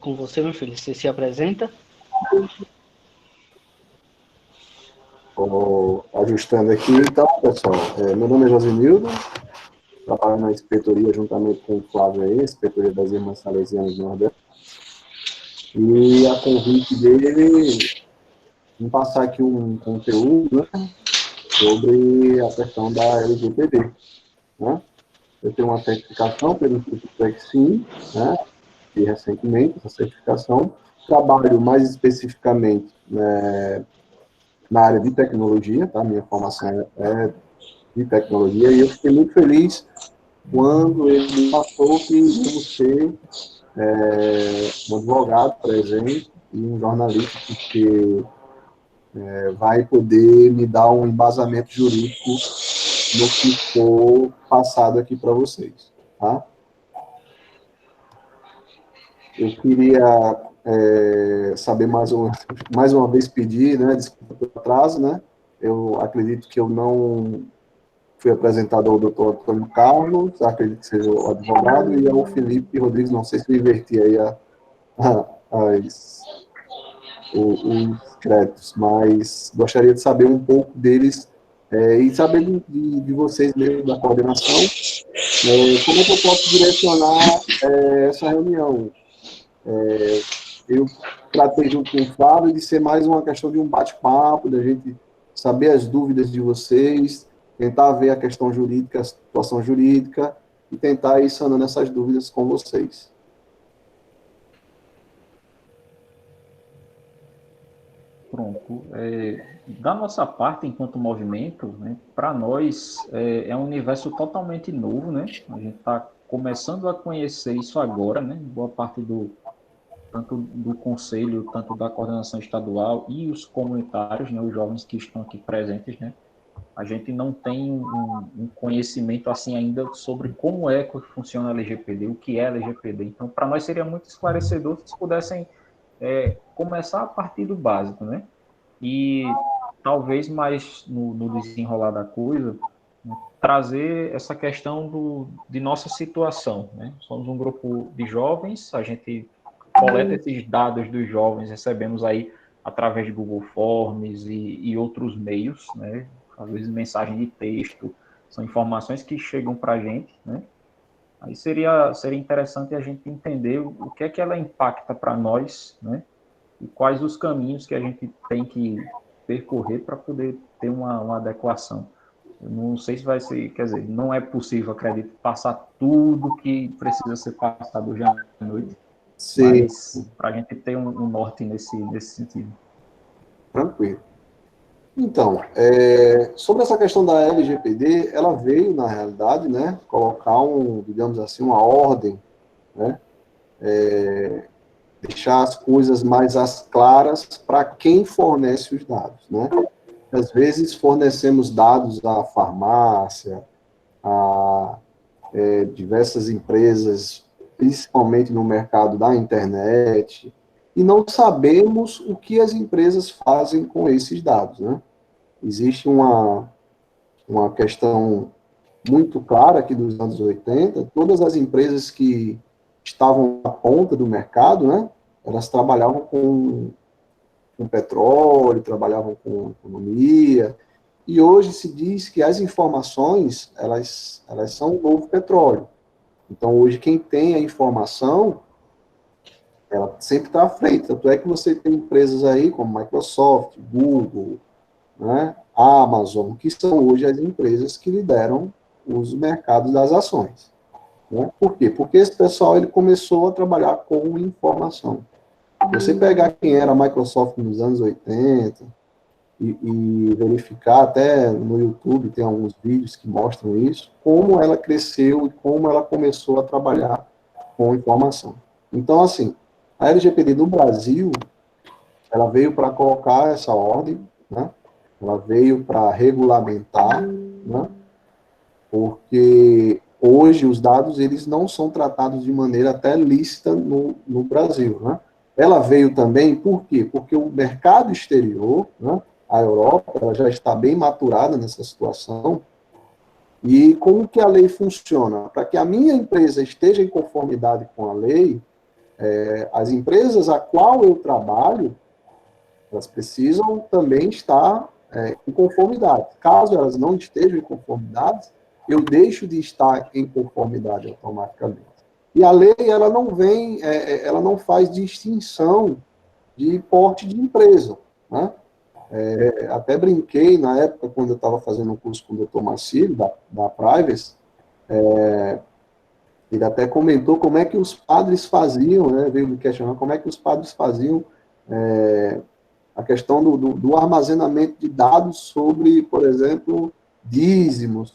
com você, meu filho. Você se apresenta? Ajustando aqui, então, pessoal, meu nome é Josenildo, trabalho na inspetoria juntamente com o Flávio aí, inspetoria das Irmãs Salesianas do Nordeste, e a convite dele, vamos passar aqui um conteúdo, né, sobre a questão da LGPD, né? Eu tenho uma certificação pelo Instituto Exim, né, e recentemente essa certificação, trabalho mais especificamente, né, na área de tecnologia, tá? Minha formação é de tecnologia, e eu fiquei muito feliz quando ele me passou que íamos ter um advogado presente e um jornalista que vai poder me dar um embasamento jurídico no que for passado aqui para vocês, tá? Eu queria saber mais uma vez pedir, né, desculpa pelo atraso, né? Eu acredito que eu não fui apresentado ao doutor Antônio Carlos, acredito que seja o advogado, e ao Felipe Rodrigues, não sei se eu inverti aí as, os créditos, mas gostaria de saber um pouco deles e saber de vocês mesmo, da coordenação, como é que eu posso direcionar essa reunião. Eu tratei junto com o Flávio de ser mais uma questão de um bate-papo, da gente saber as dúvidas de vocês, tentar ver a questão jurídica, a situação jurídica, e tentar ir sanando essas dúvidas com vocês. Pronto. Da nossa parte, enquanto movimento, né, para nós é um universo totalmente novo, né? A gente está começando a conhecer isso agora, né? Boa parte tanto do conselho, tanto da coordenação estadual e os comunitários, né, os jovens que estão aqui presentes, né? A gente não tem um conhecimento assim ainda sobre como é que funciona a LGPD, o que é a LGPD. Então, para nós seria muito esclarecedor se pudessem começar a partir do básico, né? E talvez mais no desenrolar da coisa, né, trazer essa questão de nossa situação, né? Somos um grupo de jovens, a gente coleta esses dados dos jovens, recebemos aí através de Google Forms e outros meios, né? Às vezes mensagem de texto, são informações que chegam para a gente, né? Aí seria interessante a gente entender o que é que ela impacta para nós, né? E quais os caminhos que a gente tem que percorrer para poder ter uma adequação. Eu não sei se vai ser, quer dizer, não é possível, acredito, passar tudo que precisa ser passado hoje à noite, Sim, mas para a gente ter um norte nesse sentido. tranquilo. Então, sobre essa questão da LGPD, ela veio, na realidade, né, colocar digamos assim, uma ordem, né, deixar as coisas mais claras para quem fornece os dados, né? Às vezes fornecemos dados à farmácia, a diversas empresas, principalmente no mercado da internet, e não sabemos o que as empresas fazem com esses dados, né? Existe uma questão muito clara aqui dos anos 80, todas as empresas que estavam na ponta do mercado, né, elas trabalhavam com petróleo, trabalhavam com economia, e hoje se diz que as informações, elas são o novo petróleo. Então, hoje, quem tem a informação, ela sempre está à frente. Tanto é que você tem empresas aí como Microsoft, Google, né, Amazon, que são hoje as empresas que lideram os mercados das ações. Né? Por quê? Porque esse pessoal ele começou a trabalhar com informação. Você pegar quem era a Microsoft nos anos 80 e verificar, até no YouTube tem alguns vídeos que mostram isso, como ela cresceu e como ela começou a trabalhar com informação. Então, assim, a LGPD no Brasil, ela veio para colocar essa ordem, né? Ela veio para regulamentar, né? Porque hoje os dados eles não são tratados de maneira até lícita no Brasil, né? Ela veio também, por quê? Porque o mercado exterior, né, a Europa, ela já está bem maturada nessa situação, e como que a lei funciona? Para que a minha empresa esteja em conformidade com a lei, as empresas a qual eu trabalho, elas precisam também estar em conformidade. Caso elas não estejam em conformidade, eu deixo de estar em conformidade automaticamente. E a lei, ela não faz distinção de porte de empresa, né? Até brinquei na época, quando eu estava fazendo um curso com o Dr. Marcílio, da Privacy, ele até comentou como é que os padres faziam, né? Veio me questionar como é que os padres faziam a questão do armazenamento de dados sobre, por exemplo, dízimos,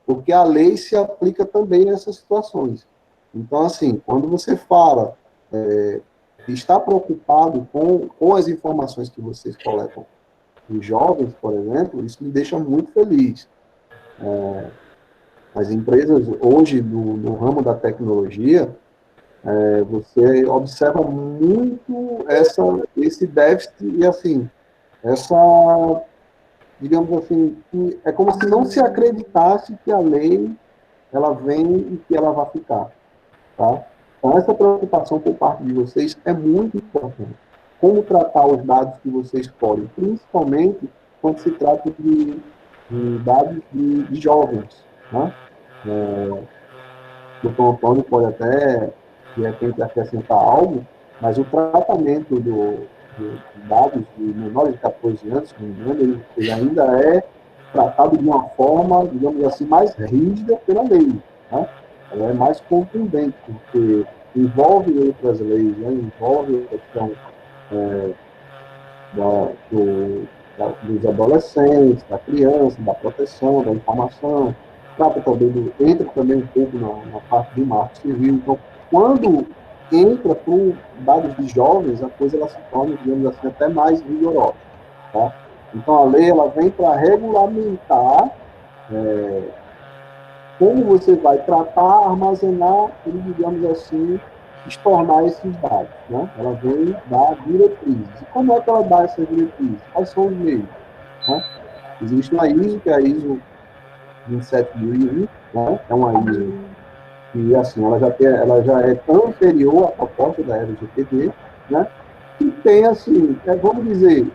porque a lei se aplica também nessas situações. Então, assim, quando você fala e está preocupado com as informações que vocês coletam dos jovens, por exemplo, isso me deixa muito feliz. As empresas, hoje, no ramo da tecnologia, você observa muito esse déficit e, assim, digamos assim, que é como se não se acreditasse que a lei, ela vem e que ela vai ficar, tá? Então, essa preocupação por parte de vocês é muito importante. Como tratar os dados que vocês podem, principalmente quando se trata de dados de jovens, né? O Dr. Antônio pode até, de repente, acrescentar algo, mas o tratamento de dados de menores de 14 anos, se não me engano, ele ainda é tratado de uma forma, digamos assim, mais rígida pela lei, né? Ela é mais contundente, porque envolve outras leis, né? Envolve a questão dos adolescentes, da criança, da proteção, da informação, entra também um pouco na parte do marco civil. Então, quando entra para dados de jovens, a coisa ela se torna, digamos assim, até mais rigorosa. Tá? Então, a lei ela vem para regulamentar como você vai tratar, armazenar e, digamos assim, estornar esses dados. Né? Ela vem dar diretrizes. E como é que ela dá essas diretrizes? Quais são os meios? Né? Existe uma ISO, que é a ISO 27001, né? É uma ISO que, assim, ela já é anterior à proposta da LGPD, né? E tem, assim, vamos dizer,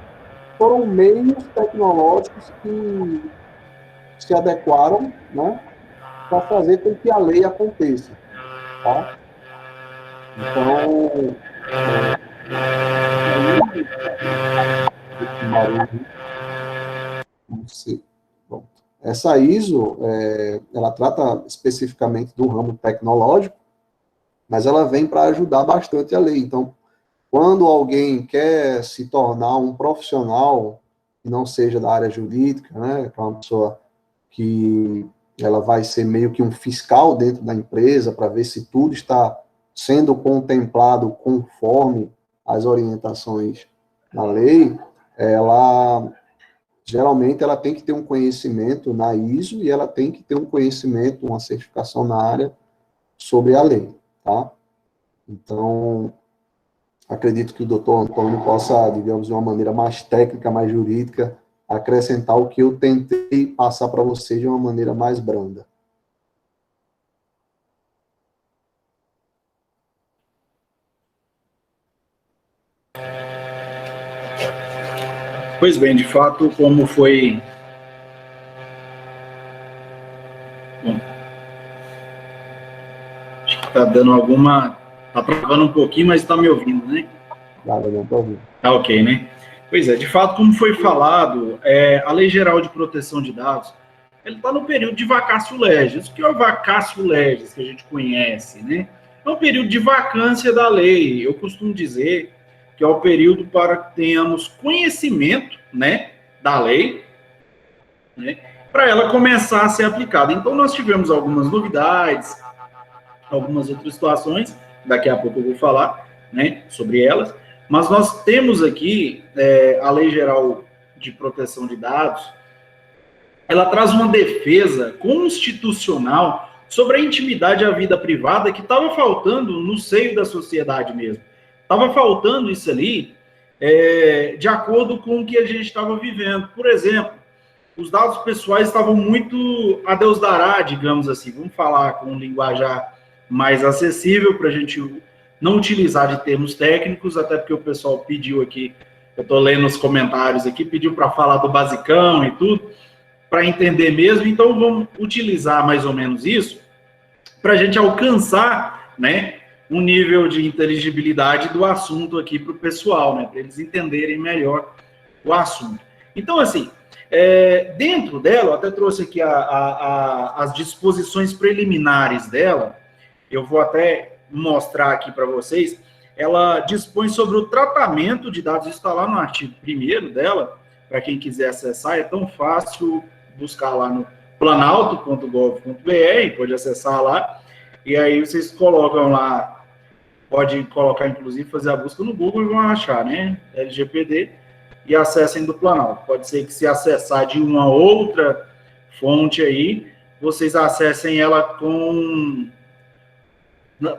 foram meios tecnológicos que se adequaram, né? Para fazer com que a lei aconteça, tá? Então, essa ISO, ela trata especificamente do ramo tecnológico, mas ela vem para ajudar bastante a lei. Então, quando alguém quer se tornar um profissional que não seja da área jurídica, né, que é uma pessoa que ela vai ser meio que um fiscal dentro da empresa para ver se tudo está sendo contemplado conforme as orientações da lei, geralmente ela tem que ter um conhecimento na ISO e ela tem que ter um conhecimento, uma certificação na área sobre a lei, tá? Então, acredito que o doutor Antônio possa, digamos, de uma maneira mais técnica, mais jurídica, acrescentar o que eu tentei passar para vocês de uma maneira mais branda. Pois bem, de fato, como foi... Bom, acho que está dando alguma... Está travando um pouquinho, mas está me ouvindo, né? Claro, não estou ouvindo. Tá ok, né? Pois é, de fato, como foi falado, a Lei Geral de Proteção de Dados, ele está no período de vacatio legis. O que é o vacatio legis, que a gente conhece, né? É um período de vacância da lei. Eu costumo dizer que é o período para que tenhamos conhecimento, né, da lei, né, para ela começar a ser aplicada. Então, nós tivemos algumas novidades, algumas outras situações, daqui a pouco eu vou falar, né, sobre elas, mas nós temos aqui a Lei Geral de Proteção de Dados, ela traz uma defesa constitucional sobre a intimidade e a vida privada que estava faltando no seio da sociedade mesmo. Estava faltando isso ali de acordo com o que a gente estava vivendo. Por exemplo, os dados pessoais estavam muito a Deus dará, digamos assim. Vamos falar com um linguajar mais acessível para a gente não utilizar de termos técnicos, até porque o pessoal pediu aqui, eu estou lendo os comentários aqui, pediu para falar do basicão e tudo, para entender mesmo, então vamos utilizar mais ou menos isso, para a gente alcançar, né, um nível de inteligibilidade do assunto aqui para o pessoal, né, para eles entenderem melhor o assunto. Então, assim, dentro dela, eu até trouxe aqui as disposições preliminares dela, eu vou até mostrar aqui para vocês. Ela dispõe sobre o tratamento de dados, isso está lá no artigo 1º dela, para quem quiser acessar, é tão fácil buscar lá no planalto.gov.br, pode acessar lá, e aí vocês colocam lá, pode colocar, inclusive, fazer a busca no Google e vão achar, né, LGPD, e acessem do Planalto. Pode ser que se acessar de uma outra fonte aí, vocês acessem ela com,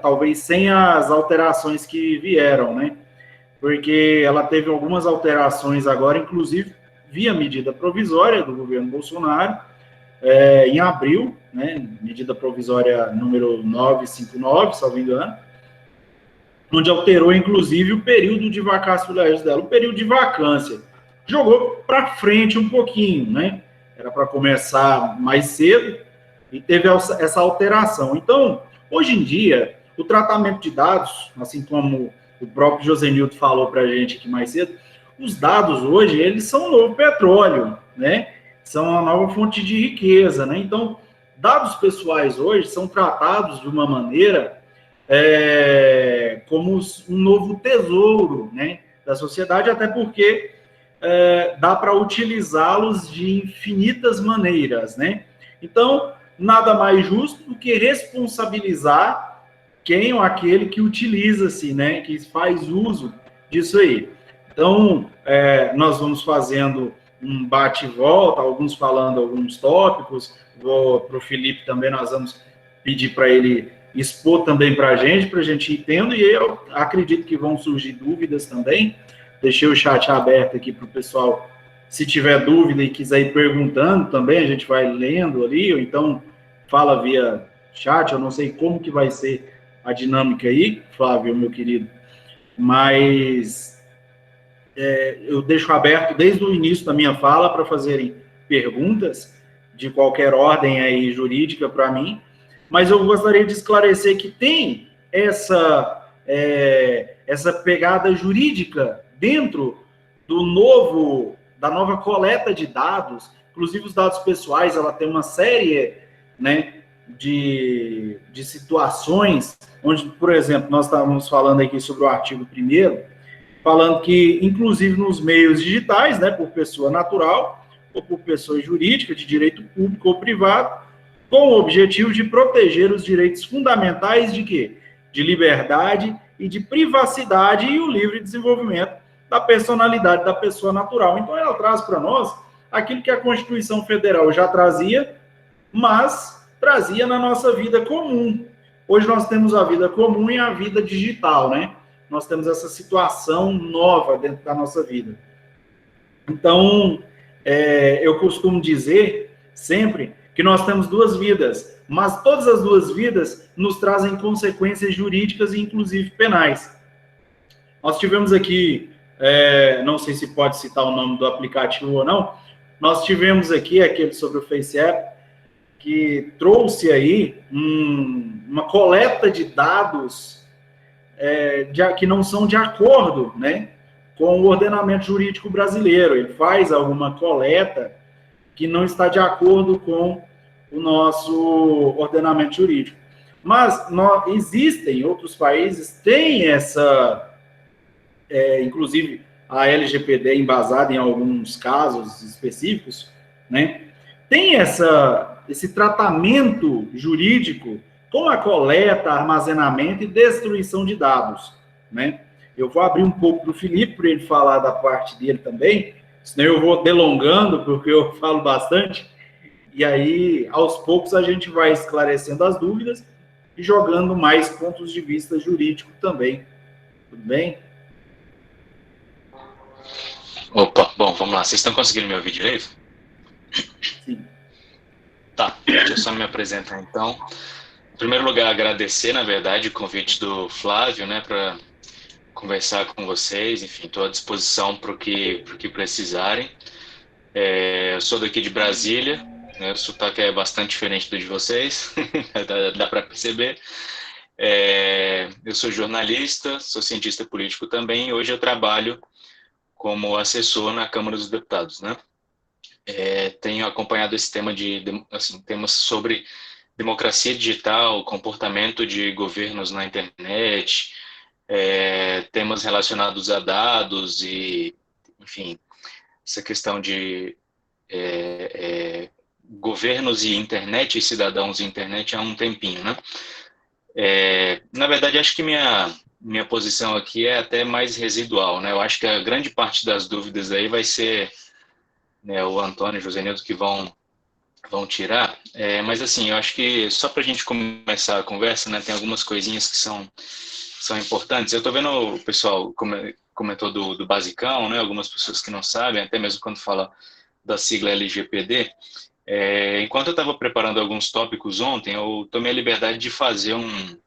talvez sem as alterações que vieram, né? Porque ela teve algumas alterações agora, inclusive via medida provisória do governo Bolsonaro, em abril, né? Medida provisória número 959, salvo engano, onde alterou, inclusive, o período de vacácio legis dela, o período de vacância. Jogou para frente um pouquinho, né? Era para começar mais cedo e teve essa alteração. Então, hoje em dia, o tratamento de dados, assim como o próprio Josenildo falou para a gente aqui mais cedo, os dados hoje, eles são o novo petróleo, né? São a nova fonte de riqueza, né? Então, dados pessoais hoje são tratados de uma maneira como um novo tesouro, né, da sociedade, até porque dá para utilizá-los de infinitas maneiras, né? Então, nada mais justo do que responsabilizar quem ou aquele que utiliza-se, né, que faz uso disso aí. Então, nós vamos fazendo um bate e volta, alguns falando alguns tópicos, para o Felipe também nós vamos pedir para ele expor também para a gente ir tendo, e eu acredito que vão surgir dúvidas também. Deixei o chat aberto aqui para o pessoal, se tiver dúvida e quiser ir perguntando também, a gente vai lendo ali, ou então fala via chat, eu não sei como que vai ser a dinâmica aí, Flávio, meu querido, mas eu deixo aberto desde o início da minha fala para fazerem perguntas de qualquer ordem aí jurídica para mim, mas eu gostaria de esclarecer que tem essa pegada jurídica dentro da nova coleta de dados, inclusive os dados pessoais, ela tem uma série, né, de situações, onde, por exemplo, nós estávamos falando aqui sobre o artigo 1º, falando que, inclusive nos meios digitais, né, por pessoa natural ou por pessoa jurídica, de direito público ou privado, com o objetivo de proteger os direitos fundamentais de quê? De liberdade e de privacidade e o livre desenvolvimento da personalidade da pessoa natural. Então, ela traz para nós aquilo que a Constituição Federal já trazia, mas trazia na nossa vida comum. Hoje nós temos a vida comum e a vida digital, né? Nós temos essa situação nova dentro da nossa vida. Então, eu costumo dizer sempre que nós temos duas vidas, mas todas as duas vidas nos trazem consequências jurídicas e, inclusive, penais. Nós tivemos aqui, não sei se pode citar o nome do aplicativo ou não, nós tivemos aqui aquele sobre o FaceApp, que trouxe aí uma coleta de dados que não são de acordo, né, com o ordenamento jurídico brasileiro. Ele faz alguma coleta que não está de acordo com o nosso ordenamento jurídico. Mas existem outros países, tem essa, inclusive a LGPD é embasada em alguns casos específicos, né? Tem esse tratamento jurídico com a coleta, armazenamento e destruição de dados, né? Eu vou abrir um pouco para o Felipe, para ele falar da parte dele também, senão eu vou delongando, porque eu falo bastante, e aí, aos poucos, a gente vai esclarecendo as dúvidas e jogando mais pontos de vista jurídico também. Tudo bem? Opa, bom, vamos lá. Vocês estão conseguindo me ouvir direito? Sim. Tá, deixa eu só me apresentar, então. primeiro lugar, agradecer, na verdade, o convite do Flávio, né, para conversar com vocês. Enfim, estou à disposição para o que precisarem. Eu sou daqui de Brasília, né, o sotaque é bastante diferente do de vocês, dá para perceber. Eu sou jornalista, sou cientista político também, e hoje eu trabalho como assessor na Câmara dos Deputados, né? Tenho acompanhado esse tema assim, temas sobre democracia digital, comportamento de governos na internet, temas relacionados a dados e, enfim, essa questão de governos e internet, e cidadãos e internet há um tempinho, né? Na verdade, acho que minha posição aqui é até mais residual, né? Eu acho que a grande parte das dúvidas aí vai ser, né, o Antônio e o Josenildo que vão tirar, mas assim, eu acho que só para a gente começar a conversa, né, tem algumas coisinhas que são importantes. Eu estou vendo o pessoal comentou do basicão, né, algumas pessoas que não sabem, até mesmo quando fala da sigla LGPD. Enquanto eu estava preparando alguns tópicos ontem, eu tomei a liberdade de fazer um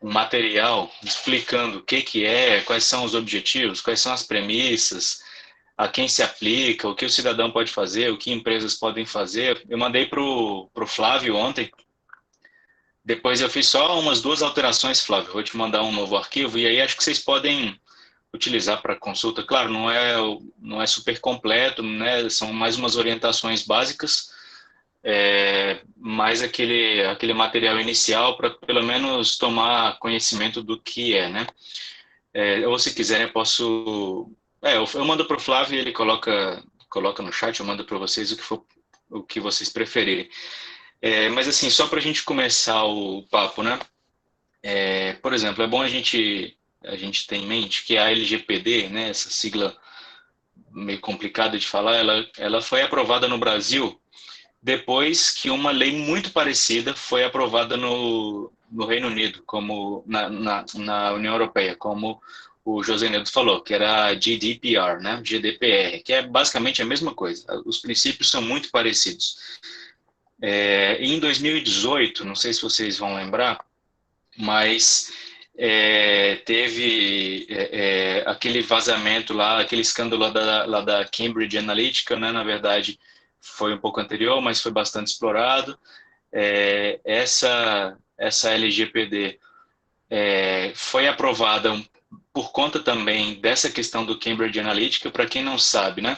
material explicando o que é, quais são os objetivos, quais são as premissas, a quem se aplica, o que o cidadão pode fazer, o que empresas podem fazer. Eu mandei para o Flávio ontem. Depois eu fiz só umas 2 alterações, Flávio. Vou te mandar um novo arquivo e aí acho que vocês podem utilizar para consulta. Claro, não é super completo, né? São mais umas orientações básicas, mais aquele material inicial para pelo menos tomar conhecimento do que né? Ou se quiserem, eu posso... eu mando para o Flávio e ele coloca no chat, eu mando para vocês o que vocês preferirem. Mas assim, só para a gente começar o papo, né? Por exemplo, é bom a gente ter em mente que a LGPD, né, essa sigla meio complicada de falar, ela foi aprovada no Brasil depois que uma lei muito parecida foi aprovada no Reino Unido, como na União Europeia, como o Josenildo falou, que era a GDPR, né? GDPR, que é basicamente a mesma coisa. Os princípios são muito parecidos. Em 2018, não sei se vocês vão lembrar, mas teve aquele vazamento lá, aquele escândalo lá da Cambridge Analytica, né? Na verdade, foi um pouco anterior, mas foi bastante explorado. Essa LGPD foi aprovada por conta também dessa questão do Cambridge Analytica. Para quem não sabe, né?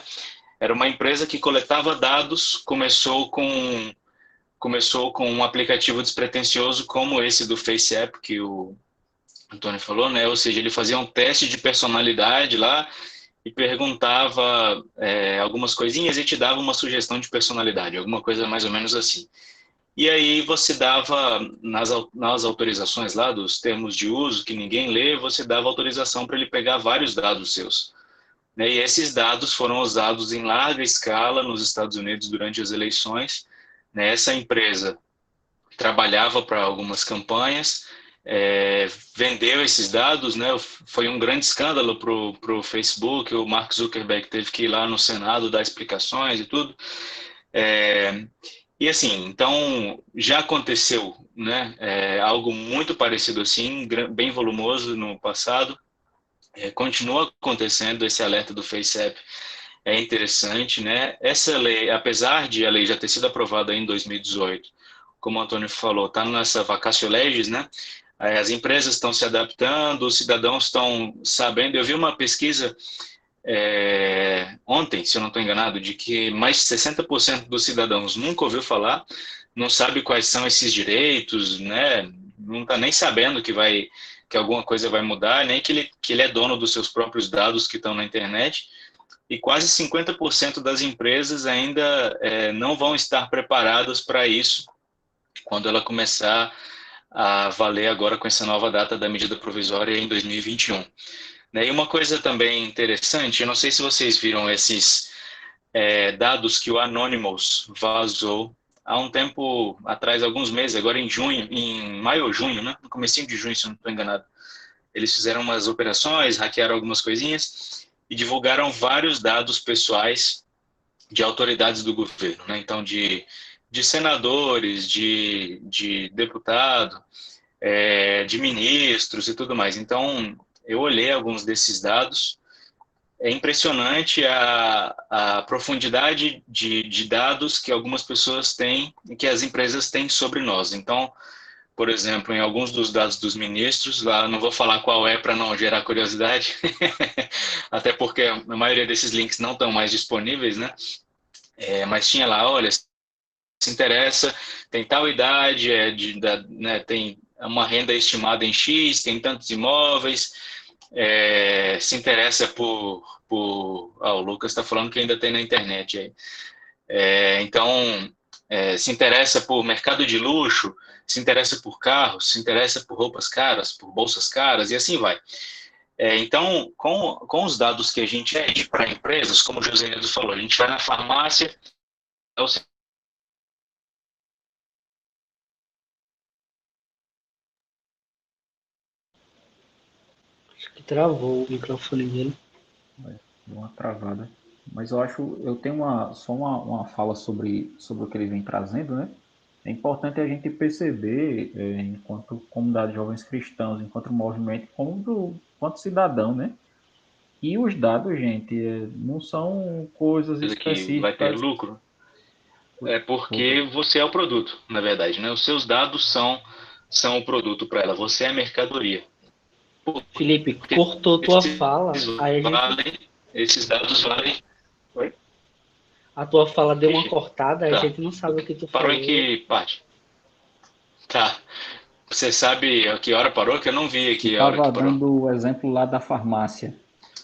Era uma empresa que coletava dados, começou com um aplicativo despretensioso como esse do FaceApp, que o Antônio falou, né? Ou seja, ele fazia um teste de personalidade lá e perguntava algumas coisinhas e te dava uma sugestão de personalidade, alguma coisa mais ou menos assim. E aí você dava, nas autorizações lá, dos termos de uso, que ninguém lê, você dava autorização para ele pegar vários dados seus. Né? E esses dados foram usados em larga escala nos Estados Unidos durante as eleições. Né? Essa empresa trabalhava para algumas campanhas, vendeu esses dados, né? Foi um grande escândalo para o Facebook, o Mark Zuckerberg teve que ir lá no Senado dar explicações e tudo. E assim, então já aconteceu, né? Algo muito parecido assim, bem volumoso no passado, continua acontecendo. Esse alerta do FaceApp é interessante, né? Essa lei, apesar de a lei já ter sido aprovada em 2018, como o Antônio falou, está nessa vacatio legis, né? As empresas estão se adaptando, os cidadãos estão sabendo. Eu vi uma pesquisa ontem, se eu não estou enganado, de que mais de 60% dos cidadãos nunca ouviu falar, não sabe quais são esses direitos, né? Não está nem sabendo que alguma coisa vai mudar, nem que ele é dono dos seus próprios dados que estão na internet. E quase 50% das empresas ainda não vão estar preparadas para isso quando ela começar a valer agora com essa nova data da medida provisória em 2021. E uma coisa também interessante, eu não sei se vocês viram esses dados que o Anonymous vazou há um tempo atrás, alguns meses, agora em maio ou junho, né? No comecinho de junho, se eu não estou enganado. Eles fizeram umas operações, hackearam algumas coisinhas e divulgaram vários dados pessoais de autoridades do governo, né? Então, de de senadores, de deputado, de ministros e tudo mais. Então, eu olhei alguns desses dados. É impressionante a profundidade de dados que algumas pessoas têm e que as empresas têm sobre nós. Então, por exemplo, em alguns dos dados dos ministros, lá não vou falar qual é para não gerar curiosidade, até porque a maioria desses links não estão mais disponíveis, né? Mas tinha lá, olha, se interessa, tem tal idade, né, tem uma renda estimada em X, tem tantos imóveis, se interessa o Lucas está falando que ainda tem na internet aí. Então, se interessa por mercado de luxo, se interessa por carros, se interessa por roupas caras, por bolsas caras, e assim vai. Então, com os dados que a gente pede para empresas, como o José Neto falou, a gente vai na farmácia, Acho que travou o microfone dele. Deu uma travada. Mas eu tenho só uma fala sobre o que ele vem trazendo, né? É importante a gente perceber, enquanto comunidade de jovens cristãos, enquanto movimento, enquanto cidadão, né? E os dados, gente, não são coisas que vai ter específicas. lucro, porque você é o produto, na verdade, né? Os seus dados são o produto para ela, você é a mercadoria. Felipe, cortou tua fala, aí esses dados valem. Oi? A tua fala deu uma cortada, aí Tá. a gente não sabe o que tu Parou falou. em que parte? Tá. Você sabe a que hora parou? Que eu não vi aqui a hora que Estava parou. dando o exemplo lá da farmácia.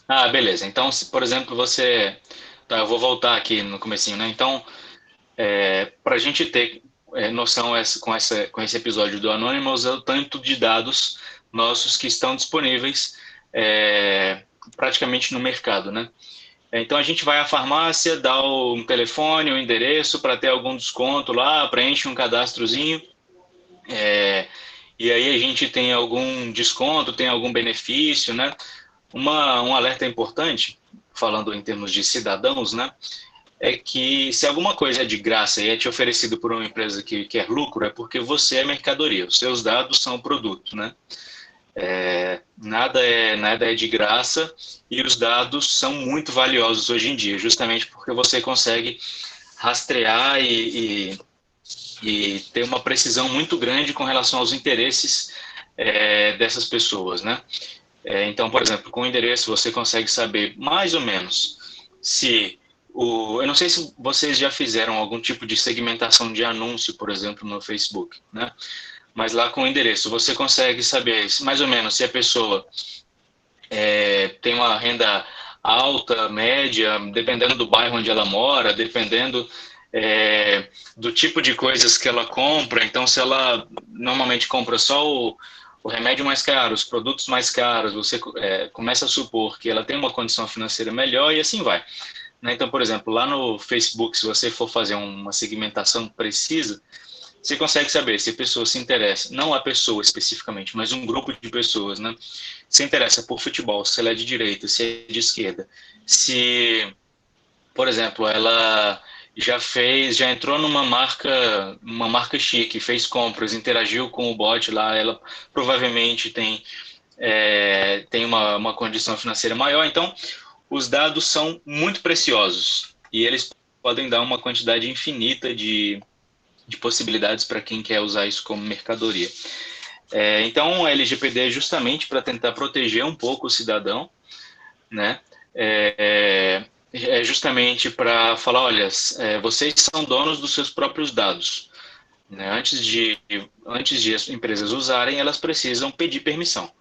Ah, beleza. Então, se, por exemplo, você... Tá, eu vou voltar aqui no comecinho, né? Então, para a gente ter noção com esse episódio do Anonymous, é o tanto de dados nossos que estão disponíveis praticamente no mercado, né? Então, a gente vai à farmácia, dá um telefone, um endereço para ter algum desconto lá, preenche um cadastrozinho, e aí a gente tem algum desconto, tem algum benefício, né? Um alerta importante, falando em termos de cidadãos, né? É que se alguma coisa é de graça e é te oferecido por uma empresa que quer lucro, é porque você é mercadoria, os seus dados são o produto, né? Nada é de graça e os dados são muito valiosos hoje em dia, justamente porque você consegue rastrear e ter uma precisão muito grande com relação aos interesses dessas pessoas, né? Então, por exemplo, com o endereço você consegue saber mais ou menos se eu não sei se vocês já fizeram algum tipo de segmentação de anúncio, por exemplo, no Facebook, né? Mas lá com o endereço você consegue saber mais ou menos se a pessoa tem uma renda alta, média, dependendo do bairro onde ela mora, dependendo do tipo de coisas que ela compra. Então, se ela normalmente compra só o remédio mais caro, os produtos mais caros, você começa a supor que ela tem uma condição financeira melhor e assim vai. Né? Então, por exemplo, lá no Facebook, se você for fazer uma segmentação precisa, você consegue saber se a pessoa se interessa, não a pessoa especificamente, mas um grupo de pessoas, né? Se interessa por futebol, se ela é de direita, se é de esquerda, se, por exemplo, ela já entrou numa marca chique, fez compras, interagiu com o bot lá, ela provavelmente tem uma condição financeira maior. Então, os dados são muito preciosos e eles podem dar uma quantidade infinita de possibilidades para quem quer usar isso como mercadoria. Então, a LGPD é justamente para tentar proteger um pouco o cidadão, né? Justamente para falar, olha, vocês são donos dos seus próprios dados. Né? Antes de as empresas usarem, elas precisam pedir permissão,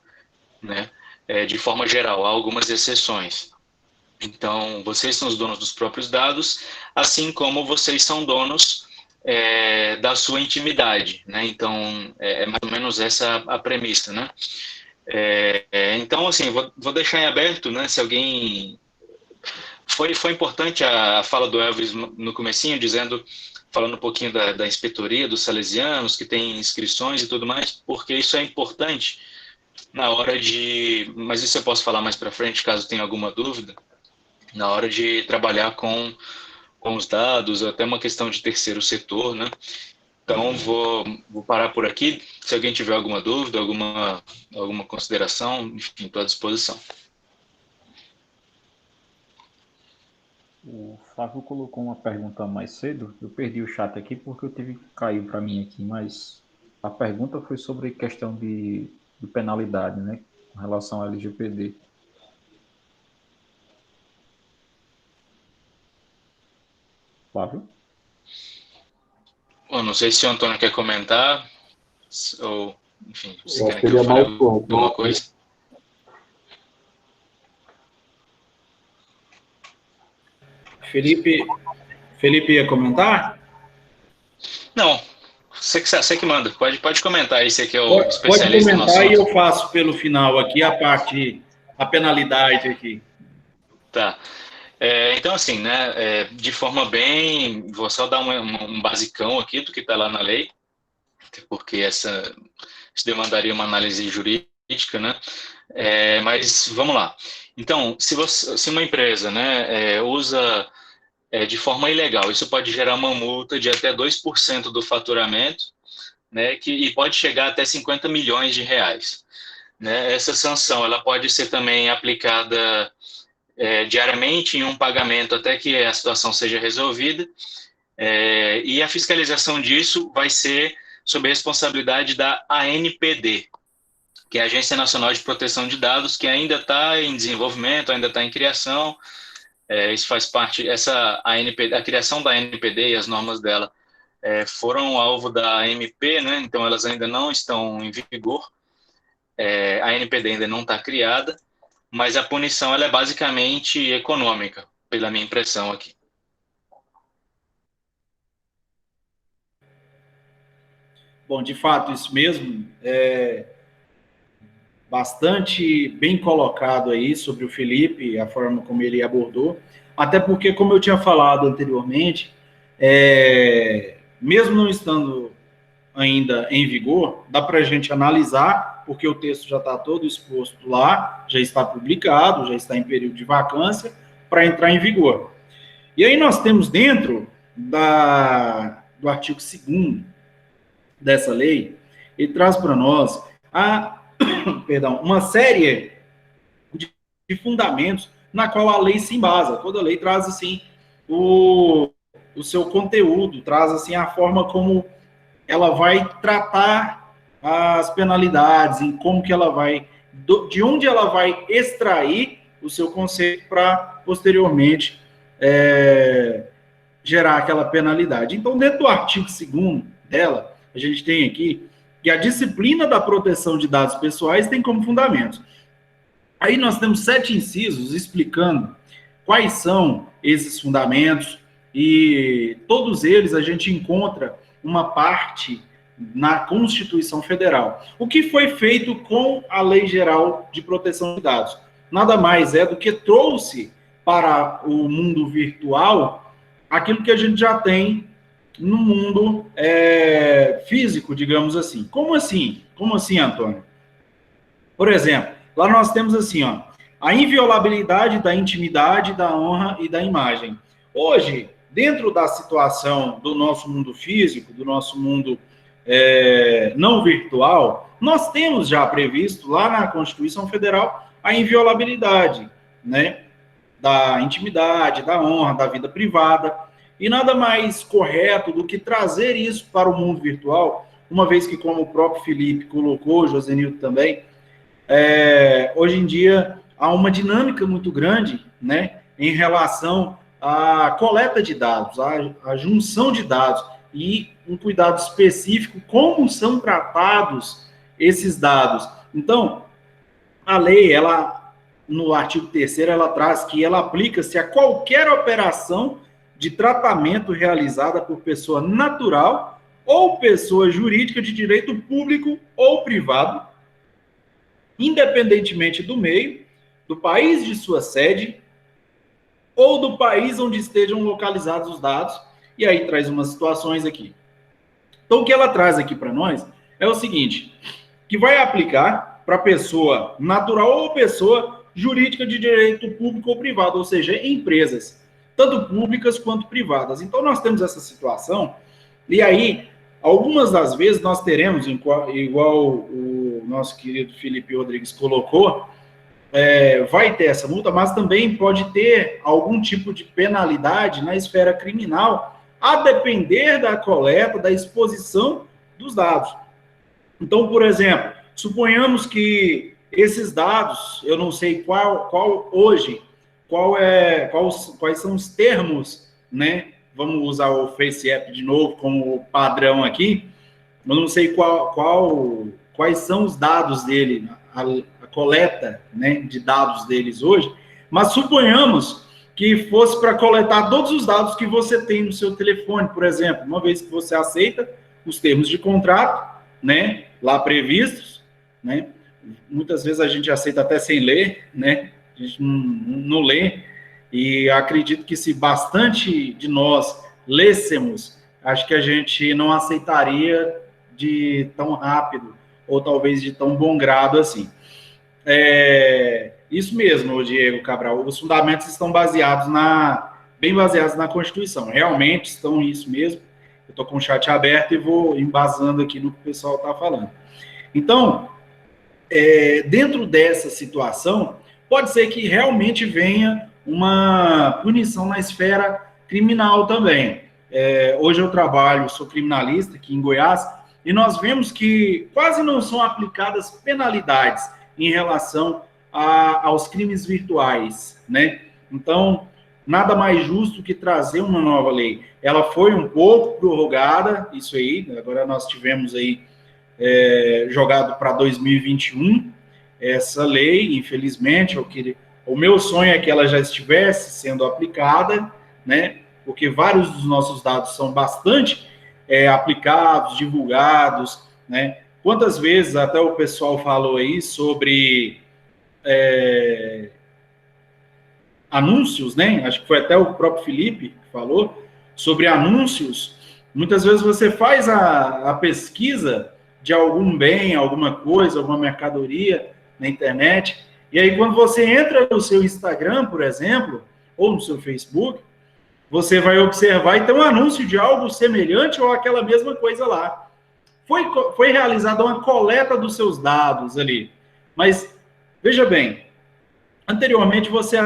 né? De forma geral, há algumas exceções. Então, vocês são os donos dos próprios dados, assim como vocês são donos da sua intimidade, né? Então, é mais ou menos essa a premissa, né? Então, assim, vou deixar em aberto, né? Se alguém... Foi importante a fala do Elvis no comecinho, falando um pouquinho da inspetoria dos salesianos, que tem inscrições e tudo mais, porque isso é importante na hora de... Mas isso eu posso falar mais para frente, caso tenha alguma dúvida, na hora de trabalhar com com os dados, até uma questão de terceiro setor, né? Então, vou parar por aqui. Se alguém tiver alguma dúvida, alguma consideração, enfim, estou à disposição. O Flávio colocou uma pergunta mais cedo. Eu perdi o chat aqui porque eu tive que cair para mim aqui, mas a pergunta foi sobre questão de penalidade, né, com relação ao LGPD. Flávio? Eu não sei se o Antônio quer comentar, ou, enfim, se Eu querem acho que que eu ele é fale mais pronto. alguma coisa. Felipe ia comentar? Não, você que manda, pode comentar aí, você que é o Pode especialista no comentar e eu assunto. faço pelo final aqui a penalidade aqui. Tá. Então, assim, né, de forma bem, vou só dar um basicão aqui do que está lá na lei, porque isso demandaria uma análise jurídica, né? Mas vamos lá. Então, se uma empresa, né, usa de forma ilegal, isso pode gerar uma multa de até 2% do faturamento, né, e pode chegar até 50 milhões de reais. Né? Essa sanção ela pode ser também aplicada diariamente em um pagamento até que a situação seja resolvida, e a fiscalização disso vai ser sob a responsabilidade da ANPD, que é a Agência Nacional de Proteção de Dados, que ainda está em desenvolvimento, ainda está em criação. Isso faz parte, a criação da ANPD e as normas dela foram alvo da MP, né? Então elas ainda não estão em vigor, a ANPD ainda não está criada, mas a punição ela é basicamente econômica, pela minha impressão aqui. Bom, de fato, isso mesmo. Bastante bem colocado aí sobre o Felipe, a forma como ele abordou, até porque, como eu tinha falado anteriormente, mesmo não estando ainda em vigor, dá para a gente analisar, porque o texto já está todo exposto lá, já está publicado, já está em período de vacância, para entrar em vigor. E aí nós temos dentro do artigo 2º dessa lei, ele traz para nós uma série de fundamentos na qual a lei se embasa. Toda lei traz, assim, o seu conteúdo, traz, assim, a forma como ela vai tratar as penalidades, em como que ela vai, de onde ela vai extrair o seu conceito para, posteriormente, gerar aquela penalidade. Então, dentro do artigo 2º dela, a gente tem aqui que a disciplina da proteção de dados pessoais tem como fundamentos. Aí nós temos 7 incisos explicando quais são esses fundamentos, e todos eles a gente encontra uma parte na Constituição Federal. O que foi feito com a Lei Geral de Proteção de Dados? Nada mais é do que trouxe para o mundo virtual aquilo que a gente já tem no mundo físico, digamos assim. Como assim? Como assim, Antônio? Por exemplo, lá nós temos assim, ó, a inviolabilidade da intimidade, da honra e da imagem. Hoje, dentro da situação do nosso mundo físico, do nosso mundo não virtual, nós temos já previsto lá na Constituição Federal a inviolabilidade, né, da intimidade, da honra, da vida privada. E nada mais correto do que trazer isso para o mundo virtual, uma vez que, como o próprio Felipe colocou, Josenildo também, hoje em dia há uma dinâmica muito grande, né, em relação à coleta de dados, à junção de dados, e um cuidado específico como são tratados esses dados. Então, a lei, ela, no artigo 3º, ela traz que ela aplica-se a qualquer operação de tratamento realizada por pessoa natural ou pessoa jurídica de direito público ou privado, independentemente do meio, do país de sua sede ou do país onde estejam localizados os dados. E aí traz umas situações aqui. Então, o que ela traz aqui para nós é o seguinte, que vai aplicar para pessoa natural ou pessoa jurídica de direito público ou privado, ou seja, empresas. tanto públicas quanto privadas. Então, nós temos essa situação, e aí, algumas das vezes, nós teremos, igual o nosso querido Felipe Rodrigues colocou, vai ter essa multa, mas também pode ter algum tipo de penalidade na esfera criminal, a depender da coleta, da exposição dos dados. Então, por exemplo, suponhamos que esses dados, eu não sei qual hoje, quais são os termos, né? Vamos usar o FaceApp de novo como padrão aqui. Eu não sei quais são os dados dele, a coleta, né, de dados deles hoje, mas suponhamos que fosse para coletar todos os dados que você tem no seu telefone, por exemplo, uma vez que você aceita os termos de contrato, né, lá previstos, né, muitas vezes a gente aceita até sem ler, né, a gente não lê, e acredito que se bastante de nós lêssemos, acho que a gente não aceitaria de tão rápido, ou talvez de tão bom grado assim. Isso mesmo, Diego Cabral, os fundamentos estão bem baseados na Constituição, realmente estão isso mesmo. Eu estou com o chat aberto e vou embasando aqui no que o pessoal está falando. Então, dentro dessa situação, pode ser que realmente venha uma punição na esfera criminal também. Hoje eu sou criminalista aqui em Goiás, e nós vemos que quase não são aplicadas penalidades em relação aos crimes virtuais, né? Então, nada mais justo que trazer uma nova lei. Ela foi um pouco prorrogada, isso aí, agora nós tivemos aí jogado para 2021 essa lei, infelizmente, o meu sonho é que ela já estivesse sendo aplicada, né? Porque vários dos nossos dados são bastante aplicados, divulgados, né? Quantas vezes até o pessoal falou aí sobre anúncios, né? Acho que foi até o próprio Felipe que falou sobre anúncios. Muitas vezes você faz a pesquisa de algum bem, alguma coisa, alguma mercadoria na internet, e aí quando você entra no seu Instagram, por exemplo, ou no seu Facebook, você vai observar e tem um anúncio de algo semelhante ou aquela mesma coisa lá. Foi realizada uma coleta dos seus dados ali. Mas, veja bem, anteriormente você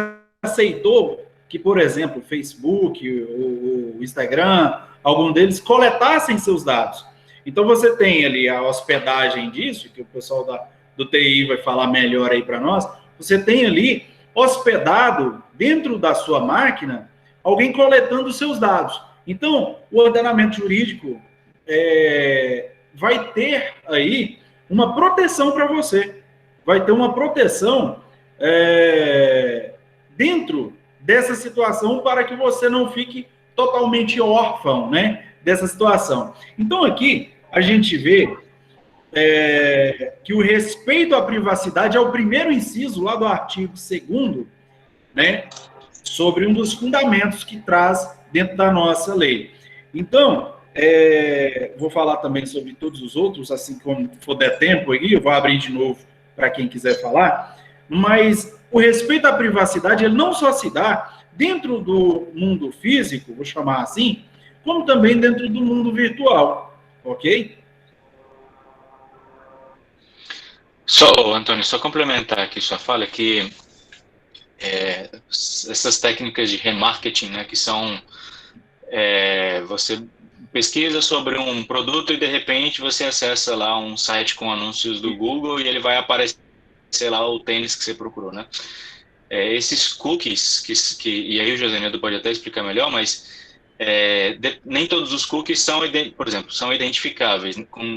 aceitou que, por exemplo, o Facebook, o Instagram, algum deles coletassem seus dados. Então, você tem ali a hospedagem disso, que o pessoal do TI vai falar melhor aí para nós, você tem ali hospedado dentro da sua máquina alguém coletando os seus dados. Então, o ordenamento jurídico vai ter aí uma proteção para você. Vai ter uma proteção dentro dessa situação para que você não fique totalmente órfão, né, dessa situação. Então, aqui, a gente vê que o respeito à privacidade é o primeiro inciso lá do artigo 2º, né, sobre um dos fundamentos que traz dentro da nossa lei. Então, vou falar também sobre todos os outros, assim como for der tempo aí, eu vou abrir de novo para quem quiser falar, mas o respeito à privacidade, ele não só se dá dentro do mundo físico, vou chamar assim, como também dentro do mundo virtual, ok? Antônio, só complementar aqui sua fala, que essas técnicas de remarketing, né, que são você pesquisa sobre um produto e de repente você acessa lá um site com anúncios do Google e ele vai aparecer lá o tênis que você procurou, né? Esses cookies, e aí o Josenildo pode até explicar melhor, mas nem todos os cookies são, por exemplo, são identificáveis.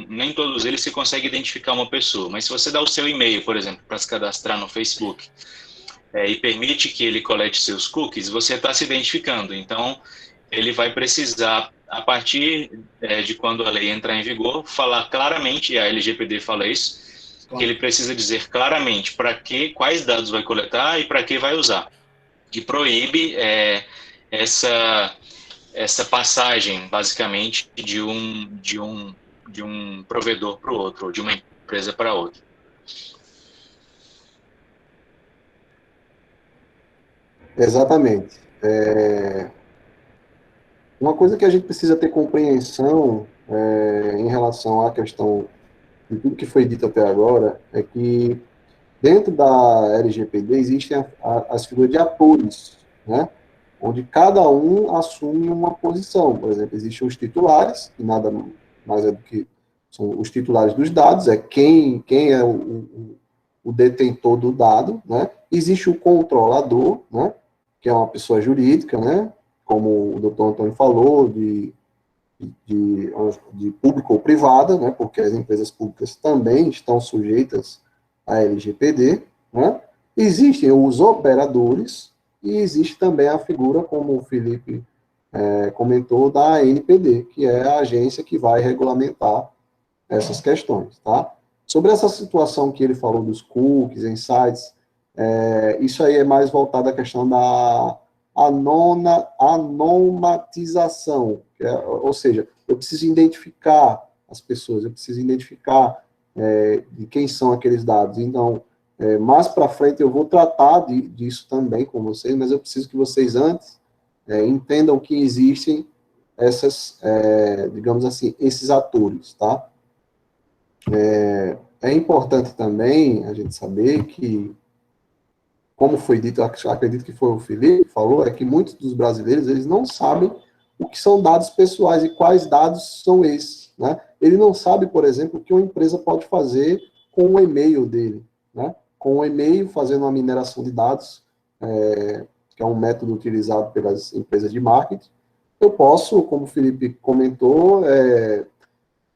Nem todos eles se consegue identificar uma pessoa, mas se você dá o seu e-mail, por exemplo, para se cadastrar no Facebook, e permite que ele colete seus cookies, você está se identificando. Então, ele vai precisar, a partir de quando a lei entrar em vigor, falar claramente, e a LGPD fala isso, que ele precisa dizer claramente quais dados vai coletar e para que vai usar. E proíbe essa passagem, basicamente, de um provedor para o outro, ou de uma empresa para outra. Exatamente. Uma coisa que a gente precisa ter compreensão em relação à questão de tudo que foi dito até agora é que dentro da LGPD existem as figuras de atores, né? Onde cada um assume uma posição. Por exemplo, existem os titulares, que nada mais é do que são os titulares dos dados, é quem é o detentor do dado, né? Existe o controlador, né? Que é uma pessoa jurídica, né? Como o doutor Antônio falou, de público ou privada, né? Porque as empresas públicas também estão sujeitas à LGPD, né? Existem os operadores e existe também a figura, como o Felipe comentou, da ANPD, que é a agência que vai regulamentar essas questões, tá? Sobre essa situação que ele falou dos cookies, insights, isso aí é mais voltado à questão da anonimização, ou seja, eu preciso identificar as pessoas, eu preciso identificar de quem são aqueles dados. Então, mais para frente eu vou tratar disso também com vocês, mas eu preciso que vocês antes entendam que existem essas, digamos assim, esses atores, tá? É importante também a gente saber que, como foi dito, acredito que foi o Felipe que falou, é que muitos dos brasileiros, eles não sabem o que são dados pessoais e quais dados são esses, né? Ele não sabe, por exemplo, o que uma empresa pode fazer com o e-mail dele, né? Com o e-mail, fazendo uma mineração de dados, que é um método utilizado pelas empresas de marketing. Eu posso, como o Felipe comentou,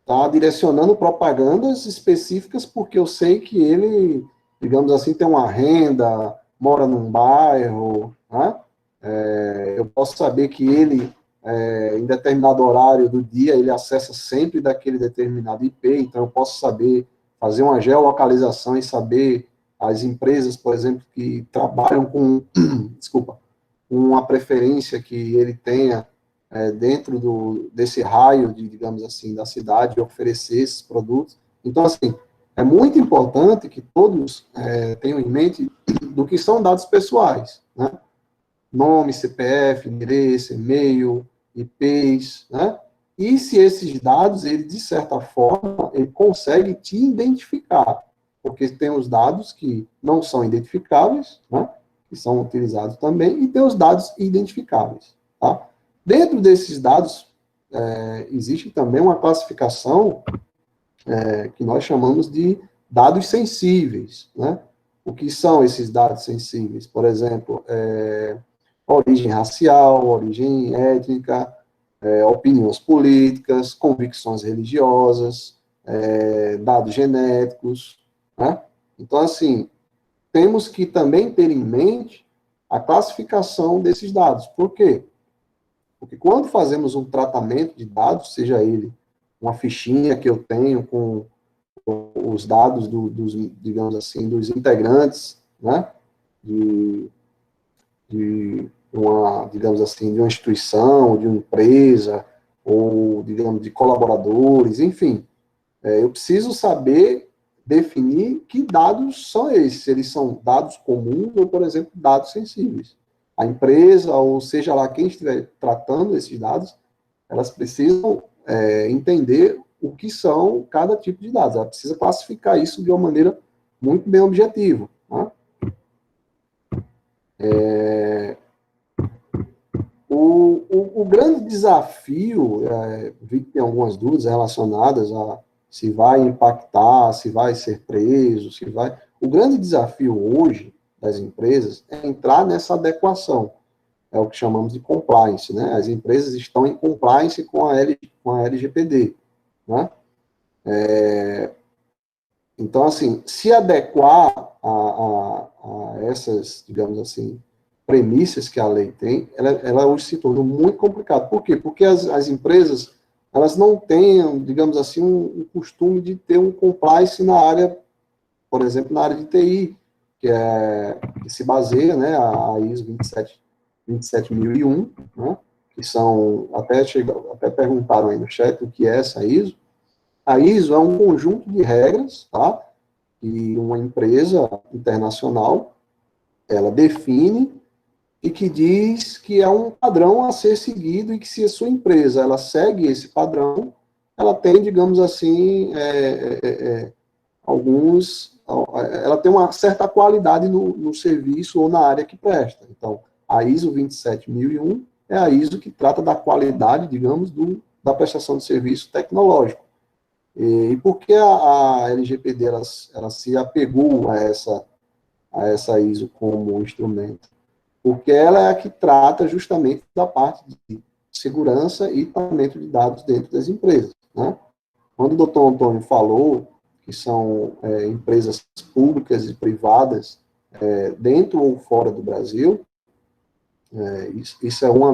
tá direcionando propagandas específicas porque eu sei que ele, digamos assim, tem uma renda, mora num bairro, né? Eu posso saber que ele, em determinado horário do dia, ele acessa sempre daquele determinado IP, então eu posso saber fazer uma geolocalização e saber as empresas, por exemplo, que trabalham com, desculpa, uma preferência que ele tenha dentro desse raio, digamos assim, da cidade, oferecer esses produtos. Então, assim, é muito importante que todos tenham em mente do que são dados pessoais, né? Nome, CPF, endereço, e-mail, IPs, né? E se esses dados, ele, de certa forma, ele consegue te identificar, porque tem os dados que não são identificáveis, né? Que são utilizados também, e tem os dados identificáveis, tá? Dentro desses dados, existe também uma classificação que nós chamamos de dados sensíveis, né? O que são esses dados sensíveis? Por exemplo, origem racial, origem étnica, opiniões políticas, convicções religiosas, dados genéticos, né? Então, assim, temos que também ter em mente a classificação desses dados. Por quê? Porque quando fazemos um tratamento de dados, seja ele uma fichinha que eu tenho com os dados dos, digamos assim, dos integrantes, né, de uma, digamos assim, de uma instituição, de uma empresa, ou, digamos, de colaboradores, enfim, eu preciso saber definir que dados são esses, se eles são dados comuns ou, por exemplo, dados sensíveis. A empresa, ou seja lá quem estiver tratando esses dados, elas precisam entender o que são cada tipo de dados. Ela precisa classificar isso de uma maneira muito bem objetiva. Tá? O grande desafio, vi que tem algumas dúvidas relacionadas a se vai impactar, se vai ser preso, se vai... O grande desafio hoje das empresas é entrar nessa adequação. É o que chamamos de compliance, né? As empresas estão em compliance com a LGPD, né? Então, assim, se adequar a essas, digamos assim, premissas que a lei tem, ela hoje se tornou muito complicado. Por quê? Porque as empresas, elas não têm, digamos assim, um costume de ter um compliance na área, por exemplo, na área de TI, que se baseia, né, a ISO 27001, né, que são, até perguntaram aí no chat o que é essa ISO. A ISO é um conjunto de regras, tá, que uma empresa internacional, ela define e que diz que é um padrão a ser seguido e que se a sua empresa ela segue esse padrão, ela tem, digamos assim, ela tem uma certa qualidade no serviço ou na área que presta. Então, a ISO 27001 é a ISO que trata da qualidade, digamos, da prestação de serviço tecnológico. E por que a LGPD ela se apegou a essa ISO como instrumento? Porque ela é a que trata justamente da parte de segurança e tratamento de dados dentro das empresas, né? Quando o doutor Antônio falou que são empresas públicas e privadas dentro ou fora do Brasil, isso é uma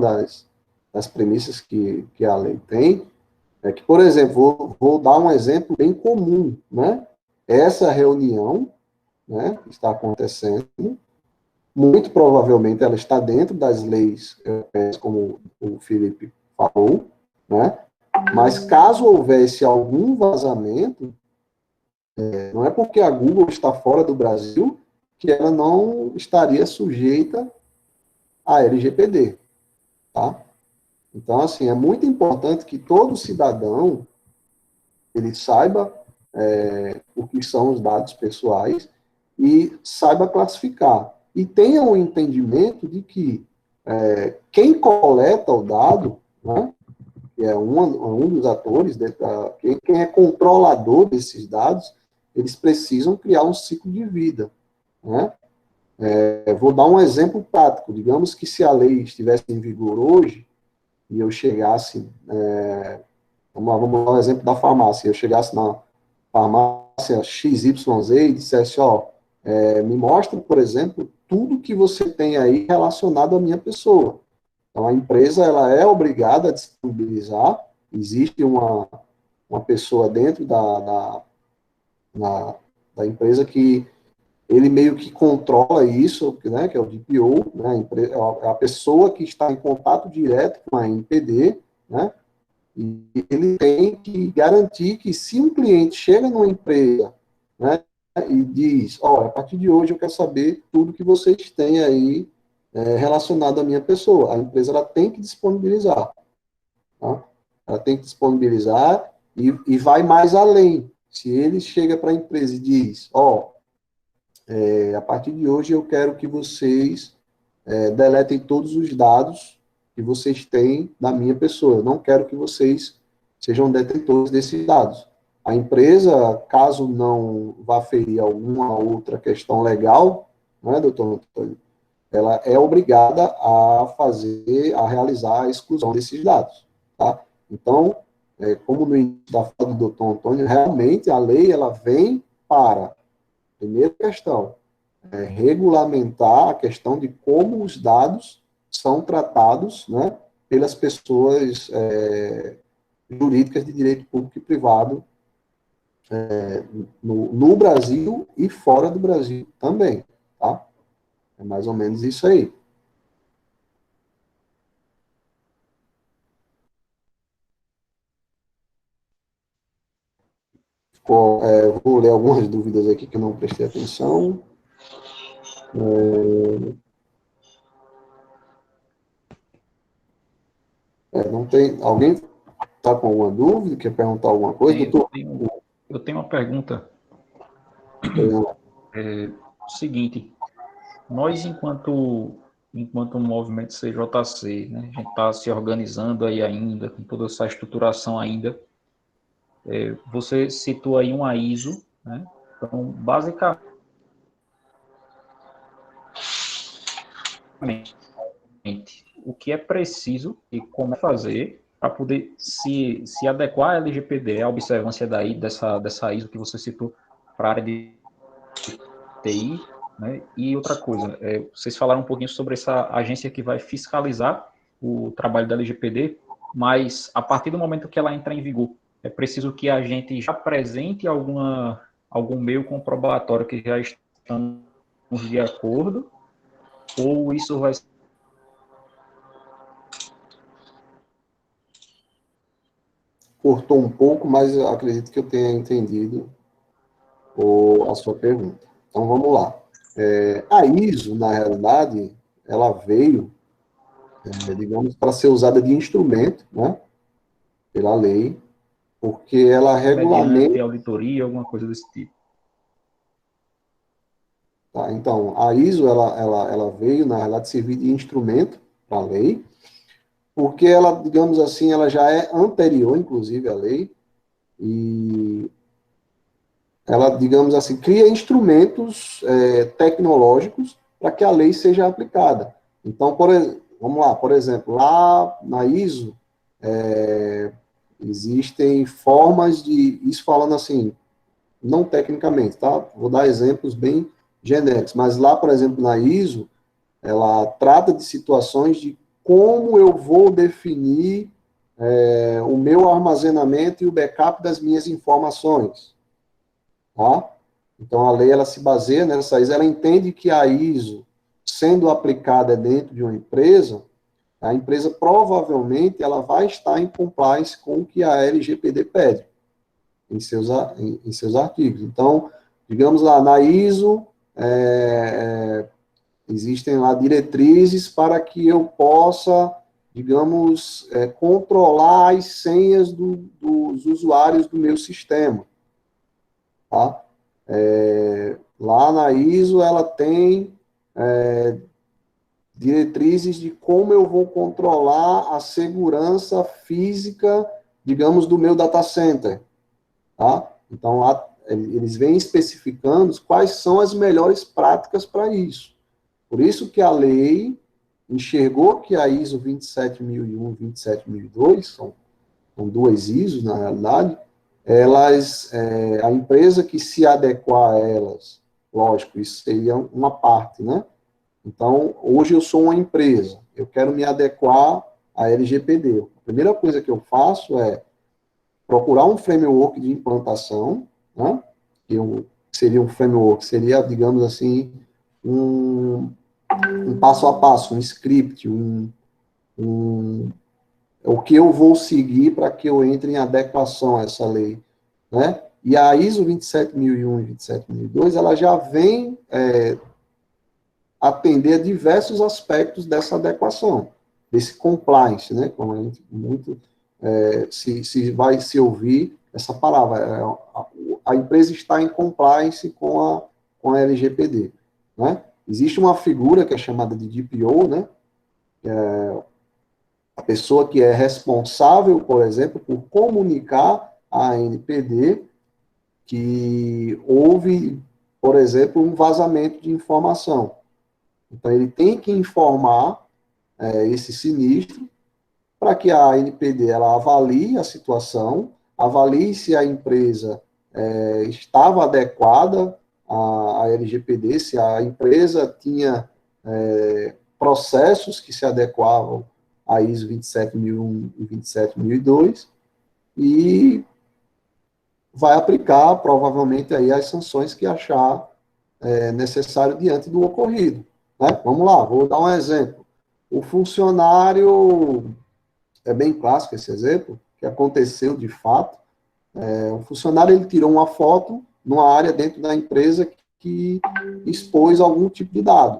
das premissas que a lei tem, é que, por exemplo, vou dar um exemplo bem comum, né? Essa reunião, né, que está acontecendo, muito provavelmente ela está dentro das leis europeias, como o Felipe falou, né? Mas caso houvesse algum vazamento, não é porque a Google está fora do Brasil que ela não estaria sujeita à LGPD, tá? Então, assim, é muito importante que todo cidadão ele saiba o que são os dados pessoais e saiba classificar. E tenha o entendimento de que quem coleta o dado, né, que é um dos atores, quem é controlador desses dados, eles precisam criar um ciclo de vida, né? Vou dar um exemplo prático. Digamos que se a lei estivesse em vigor hoje, e eu chegasse, vamos dar um exemplo da farmácia, eu chegasse na farmácia XYZ e dissesse, me mostra, por exemplo, tudo que você tem aí relacionado à minha pessoa. Então, a empresa ela é obrigada a disponibilizar, existe uma pessoa dentro da empresa que ele meio que controla isso, né, que é o DPO, né, a pessoa que está em contato direto com a NPD, né, e ele tem que garantir que se um cliente chega numa empresa, né, e diz, a partir de hoje eu quero saber tudo que vocês têm aí relacionado à minha pessoa, a empresa ela tem que disponibilizar, tá? Ela tem que disponibilizar e vai mais além. Se ele chega para a empresa e diz, a partir de hoje eu quero que vocês deletem todos os dados que vocês têm da minha pessoa. Eu não quero que vocês sejam detentores desses dados. A empresa, caso não vá ferir alguma outra questão legal, né, doutor Antônio, ela é obrigada a realizar a exclusão desses dados, tá? Então, como no início da fala do doutor Antônio, realmente a lei ela vem para, primeira questão, regulamentar a questão de como os dados são tratados, né, pelas pessoas jurídicas de direito público e privado no Brasil e fora do Brasil também, tá? É mais ou menos isso aí. Vou ler algumas dúvidas aqui que eu não prestei atenção. Não tem. Alguém está com alguma dúvida? Quer perguntar alguma coisa, doutor? Eu tenho uma pergunta. Seguinte, nós, enquanto movimento CJC, né, a gente está se organizando aí ainda, com toda essa estruturação ainda, você citou aí uma ISO, né? Então, basicamente, o que é preciso e como fazer para poder se adequar à LGPD, à observância dessa ISO que você citou para a área de TI, né? E outra coisa, vocês falaram um pouquinho sobre essa agência que vai fiscalizar o trabalho da LGPD, mas a partir do momento que ela entra em vigor, é preciso que a gente já apresente algum meio comprobatório que já estamos de acordo, ou isso vai ser... Cortou um pouco, mas eu acredito que eu tenha entendido a sua pergunta. Então, vamos lá. A ISO, na realidade, ela veio, digamos, para ser usada de instrumento, né, pela lei, porque ela regulamenta. Mediante auditoria, alguma coisa desse tipo. Tá? Então, a ISO, ela veio, na realidade, servir de instrumento para a lei, porque ela, digamos assim, ela já é anterior, inclusive, à lei, e ela, digamos assim, cria instrumentos tecnológicos para que a lei seja aplicada. Então, vamos lá, por exemplo, lá na ISO, existem formas de, isso falando assim, não tecnicamente, tá? Vou dar exemplos bem genéricos, mas lá, por exemplo, na ISO, ela trata de situações de como eu vou definir o meu armazenamento e o backup das minhas informações, tá? Então, a lei, ela se baseia nessa ISO, ela entende que a ISO, sendo aplicada dentro de uma empresa, a empresa provavelmente ela vai estar em compliance com o que a LGPD pede em seus artigos. Então, digamos lá, na ISO, existem lá diretrizes para que eu possa, digamos, controlar as senhas dos usuários do meu sistema. Tá? Lá na ISO, ela tem diretrizes de como eu vou controlar a segurança física, digamos, do meu data center. Tá? Então, lá, eles vêm especificando quais são as melhores práticas para isso. Por isso que a lei enxergou que a ISO 27001 e 27002, são duas ISOs, na realidade, a empresa que se adequar a elas, lógico, isso seria uma parte, né? Então, hoje eu sou uma empresa, eu quero me adequar à LGPD. A primeira coisa que eu faço é procurar um framework de implantação, né? Seria um framework, seria, digamos assim, um passo a passo, um script, o que eu vou seguir para que eu entre em adequação a essa lei, né? E a ISO 27001 e 27002, ela já vem atender a diversos aspectos dessa adequação, desse compliance, né? Como a gente muito se vai se ouvir essa palavra, a empresa está em compliance com a LGPD, né? Existe uma figura que é chamada de DPO, né? A pessoa que é responsável, por exemplo, por comunicar à ANPD que houve, por exemplo, um vazamento de informação. Então, ele tem que informar esse sinistro para que a ANPD ela avalie a situação, avalie se a empresa estava adequada à LGPD, se a empresa tinha processos que se adequavam a ISO 27001 e 27002 e vai aplicar provavelmente aí as sanções que achar necessário diante do ocorrido. Né? Vamos lá, vou dar um exemplo. O funcionário, é bem clássico esse exemplo, que aconteceu de fato, o funcionário ele tirou uma foto numa área dentro da empresa que expôs algum tipo de dado.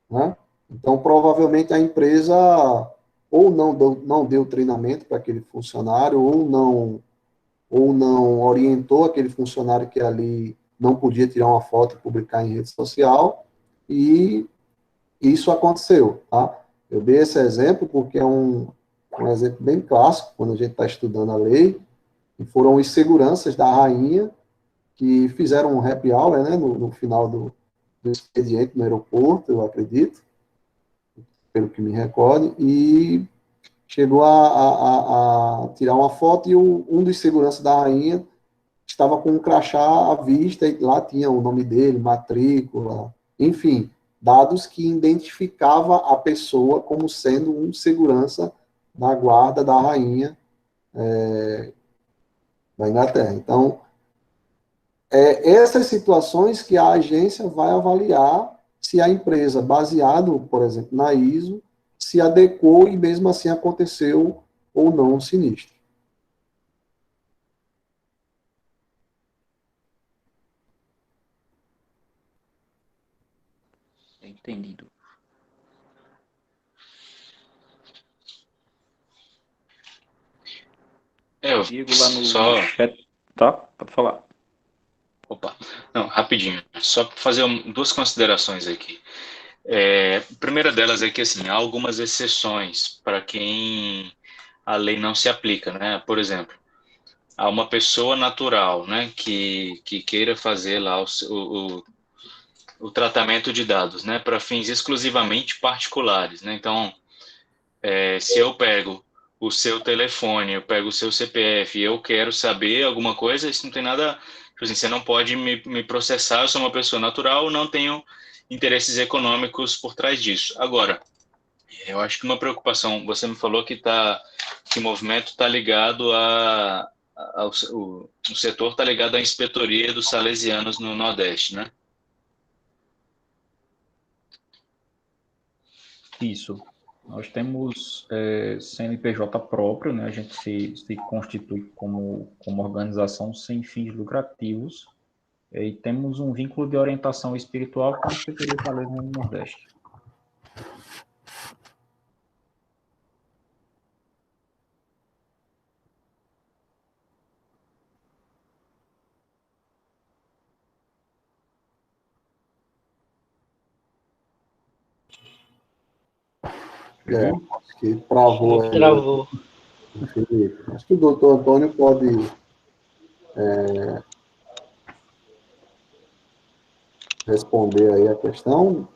Né? Então, provavelmente a empresa ou não deu treinamento para aquele funcionário, ou não orientou aquele funcionário que ali não podia tirar uma foto e publicar em rede social, e isso aconteceu. Tá? Eu dei esse exemplo porque é um exemplo bem clássico, quando a gente está estudando a lei, e foram os seguranças da rainha que fizeram um happy hour, né, no final do expediente no aeroporto, eu acredito, pelo que me recorde, e chegou a tirar uma foto e um dos seguranças da rainha estava com um crachá à vista e lá tinha o nome dele, matrícula, enfim, dados que identificava a pessoa como sendo um segurança da guarda da rainha da Inglaterra. Então, essas situações que a agência vai avaliar se a empresa, baseado, por exemplo, na ISO, se adequou e mesmo assim aconteceu ou não um sinistro. Entendido. Rafael, Diego lá no só... chat, tá? Pode falar. Opa, não, rapidinho, só para fazer duas considerações aqui. A primeira delas é que, assim, há algumas exceções para quem a lei não se aplica, né? Por exemplo, há uma pessoa natural, né, que queira fazer lá o tratamento de dados, né, para fins exclusivamente particulares, né? Então, se eu pego o seu telefone, eu pego o seu CPF e eu quero saber alguma coisa, isso não tem nada... Tipo assim, você não pode me processar, eu sou uma pessoa natural, não tenho interesses econômicos por trás disso. Agora, eu acho que uma preocupação, você me falou que o movimento está ligado o setor está ligado à inspetoria dos salesianos no Nordeste, né? Isso. Nós temos CNPJ próprio, né? A gente se constitui como organização sem fins lucrativos e temos um vínculo de orientação espiritual com a Inspetoria Salesiana no Nordeste. Acho que travou aí. Travou. Felipe. Acho que o doutor Antônio pode responder aí a questão.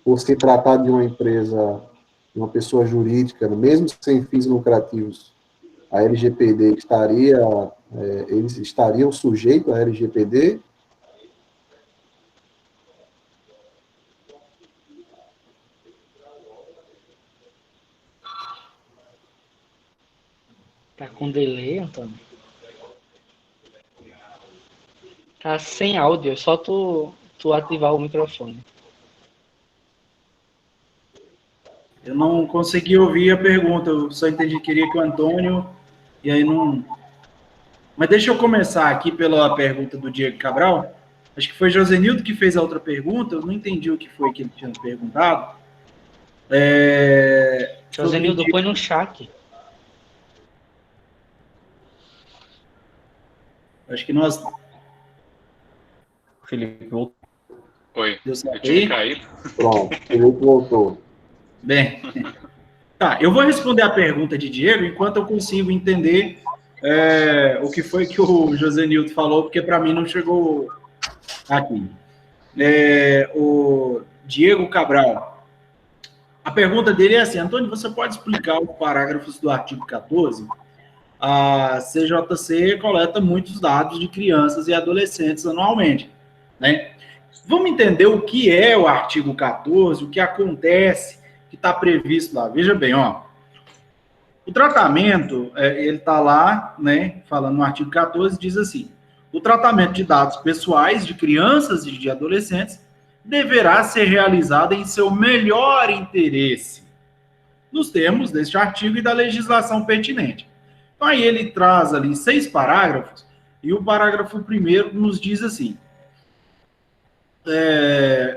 Por se tratar de uma empresa, uma pessoa jurídica, mesmo sem fins lucrativos, a LGPD eles estariam sujeitos à LGPD? Tá com delay, Antônio? Tá sem áudio, é só tu ativar o microfone. Eu não consegui ouvir a pergunta, eu só entendi que queria que o Antônio, e aí não... Mas deixa eu começar aqui pela pergunta do Diego Cabral. Acho que foi Josenildo que fez a outra pergunta, eu não entendi o que foi que ele tinha perguntado. Josenildo, põe no chat. Acho que nós... Felipe, voltou. Oi, Deu eu certo tinha aí? caído. Pronto, Felipe voltou. Bem, tá, eu vou responder a pergunta de Diego enquanto eu consigo entender o que foi que o Josenildo falou, porque para mim não chegou aqui. O Diego Cabral, a pergunta dele é assim: Antônio, você pode explicar os parágrafos do artigo 14? A CJC coleta muitos dados de crianças e adolescentes anualmente, né? Vamos entender o que é o artigo 14, o que acontece, que está previsto lá. Veja bem, ó. O tratamento, ele está lá, né, falando no artigo 14, diz assim: o tratamento de dados pessoais de crianças e de adolescentes deverá ser realizado em seu melhor interesse, nos termos deste artigo e da legislação pertinente. Então, aí ele traz ali 6 parágrafos, e o parágrafo 1º nos diz assim: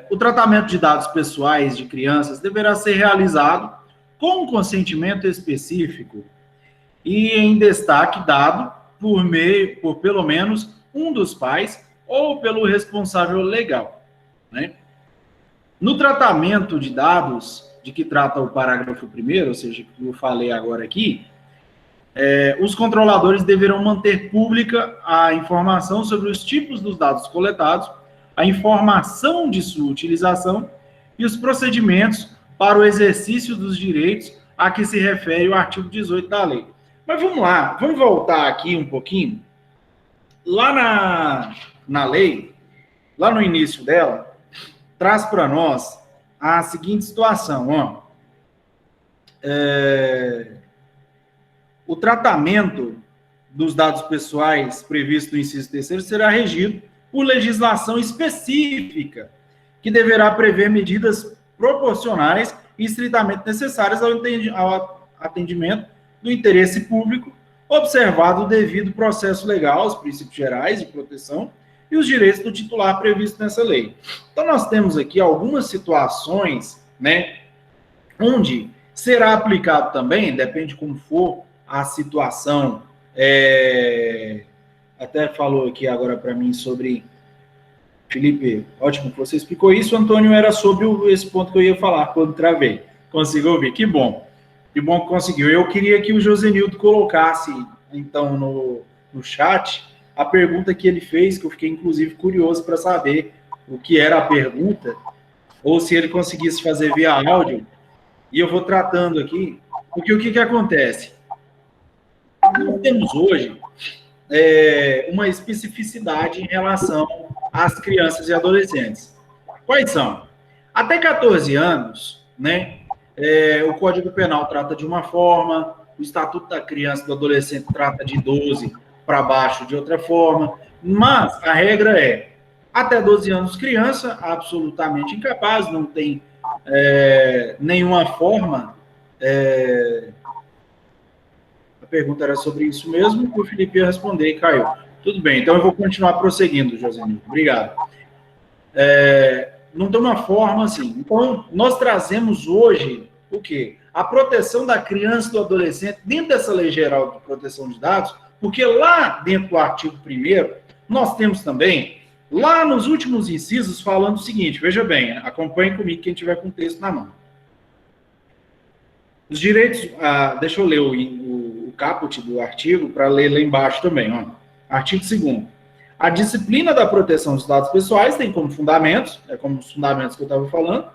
o tratamento de dados pessoais de crianças deverá ser realizado com um consentimento específico e em destaque dado por pelo menos um dos pais ou pelo responsável legal, né? No tratamento de dados de que trata o parágrafo 1º, ou seja, que eu falei agora aqui, os controladores deverão manter pública a informação sobre os tipos dos dados coletados, a informação de sua utilização e os procedimentos para o exercício dos direitos a que se refere o artigo 18 da lei. Mas vamos lá, vamos voltar aqui um pouquinho. Lá na lei, lá no início dela, traz para nós a seguinte situação, ó. O tratamento dos dados pessoais previsto no inciso 3º será regido por legislação específica, que deverá prever medidas proporcionais e estritamente necessárias ao atendimento do interesse público, observado o devido processo legal, os princípios gerais de proteção e os direitos do titular previstos nessa lei. Então, nós temos aqui algumas situações, né, onde será aplicado também, depende como for a situação Até falou aqui agora para mim sobre... Felipe, ótimo que você explicou isso. Antônio, era sobre esse ponto que eu ia falar quando travei. Consigo ouvir? Que bom. Que bom que conseguiu. Eu queria que o Josenildo colocasse, então, no chat, a pergunta que ele fez, que eu fiquei, inclusive, curioso para saber o que era a pergunta, ou se ele conseguisse fazer via áudio. E eu vou tratando aqui, porque o que acontece? Nós temos hoje uma especificidade em relação às crianças e adolescentes. Quais são? Até 14 anos, né, o Código Penal trata de uma forma, o Estatuto da Criança e do Adolescente trata de 12 para baixo de outra forma, mas a regra é, até 12 anos criança, absolutamente incapaz, não tem nenhuma forma... A pergunta era sobre isso mesmo, que o Felipe ia responder e caiu. Tudo bem, então eu vou continuar prosseguindo, Josenildo. Obrigado. Não tem uma forma assim. Então, nós trazemos hoje o quê? A proteção da criança e do adolescente dentro dessa Lei Geral de Proteção de Dados, porque lá dentro do artigo 1º, nós temos também, lá nos últimos incisos, falando o seguinte, veja bem, acompanhe comigo quem tiver com o texto na mão. Os direitos... deixa eu ler o caput do artigo para ler lá embaixo também. Ó. Artigo 2º. A disciplina da proteção dos dados pessoais tem como fundamentos, como os fundamentos que eu estava falando,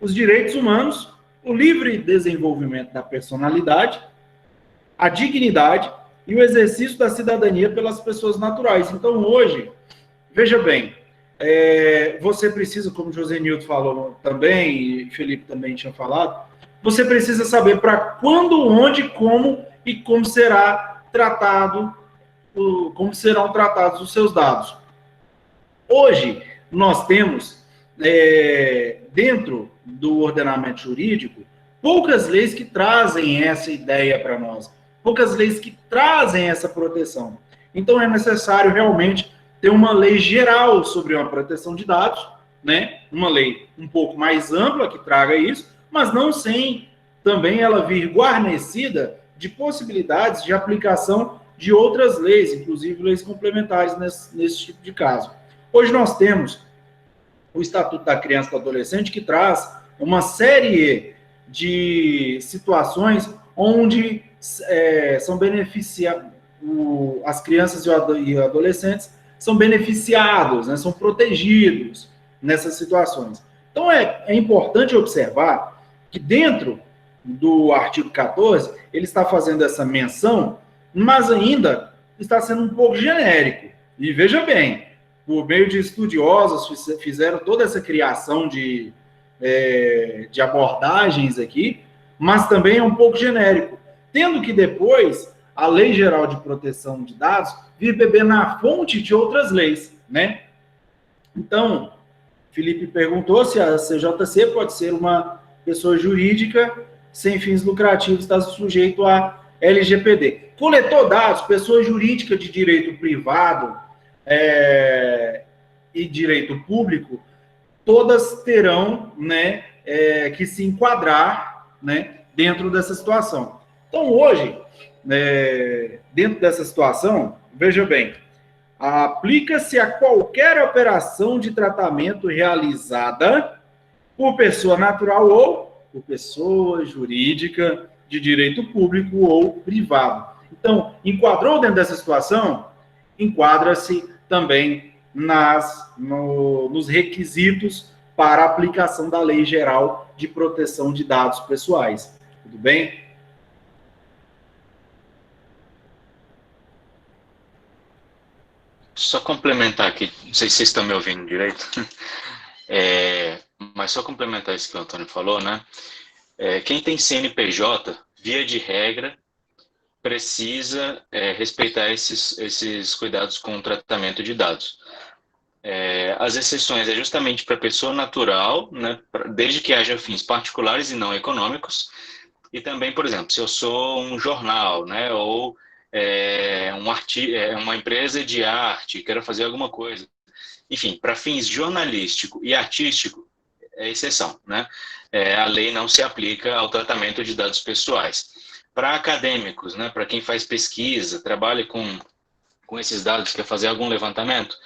os direitos humanos, o livre desenvolvimento da personalidade, a dignidade e o exercício da cidadania pelas pessoas naturais. Então, hoje, veja bem, você precisa, como o Josenildo falou também, e Felipe também tinha falado, você precisa saber para quando, onde, como e como será tratado, como serão tratados os seus dados. Hoje, nós temos, dentro do ordenamento jurídico, poucas leis que trazem essa ideia para nós, poucas leis que trazem essa proteção. Então, é necessário realmente ter uma lei geral sobre uma proteção de dados, né? Uma lei um pouco mais ampla que traga isso, mas não sem também ela vir guarnecida de possibilidades de aplicação de outras leis, inclusive leis complementares nesse tipo de caso. Hoje nós temos o Estatuto da Criança e do Adolescente, que traz uma série de situações onde são as crianças e adolescentes são beneficiados, né, são protegidos nessas situações. Então, é importante observar que dentro do artigo 14, ele está fazendo essa menção, mas ainda está sendo um pouco genérico. E veja bem, por meio de estudiosos, fizeram toda essa criação de abordagens aqui, mas também é um pouco genérico. Tendo que depois, a Lei Geral de Proteção de Dados vir beber na fonte de outras leis, né? Então, Felipe perguntou se a CJC pode ser uma pessoa jurídica sem fins lucrativos, está sujeito a LGPD. Coletou dados, pessoa jurídica de direito privado e direito público, todas terão, né, que se enquadrar, né, dentro dessa situação. Então, hoje, dentro dessa situação, veja bem, aplica-se a qualquer operação de tratamento realizada por pessoa natural ou por pessoa jurídica de direito público ou privado. Então, enquadrou dentro dessa situação, enquadra-se também nos requisitos para a aplicação da Lei Geral de Proteção de Dados Pessoais. Tudo bem? Só complementar aqui, não sei se vocês estão me ouvindo direito, mas só complementar isso que o Antônio falou, né? Quem tem CNPJ, via de regra, precisa respeitar esses cuidados com o tratamento de dados. As exceções é justamente para pessoa natural, né, desde que haja fins particulares e não econômicos, e também, por exemplo, se eu sou um jornal, né, ou uma empresa de arte, quero fazer alguma coisa. Enfim, para fins jornalístico e artístico, é exceção, né? A lei não se aplica ao tratamento de dados pessoais. Para acadêmicos, né, para quem faz pesquisa, trabalha com esses dados, quer fazer algum levantamento,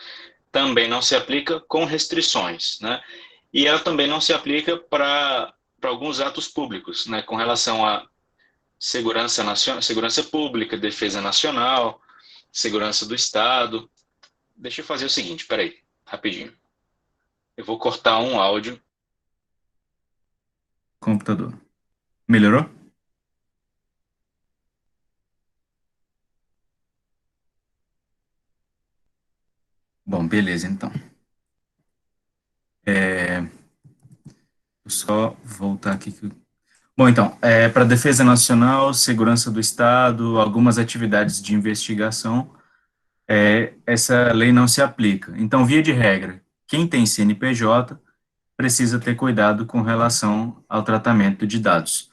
também não se aplica com restrições, né? E ela também não se aplica para alguns atos públicos, né, com relação a segurança nacional, segurança pública, defesa nacional, segurança do Estado. Deixa eu fazer o seguinte, peraí, rapidinho. Eu vou cortar um áudio. Computador. Melhorou? Bom, beleza, então. Vou só voltar aqui. Bom, então, para defesa nacional, segurança do Estado, algumas atividades de investigação, essa lei não se aplica. Então, via de regra, quem tem CNPJ precisa ter cuidado com relação ao tratamento de dados.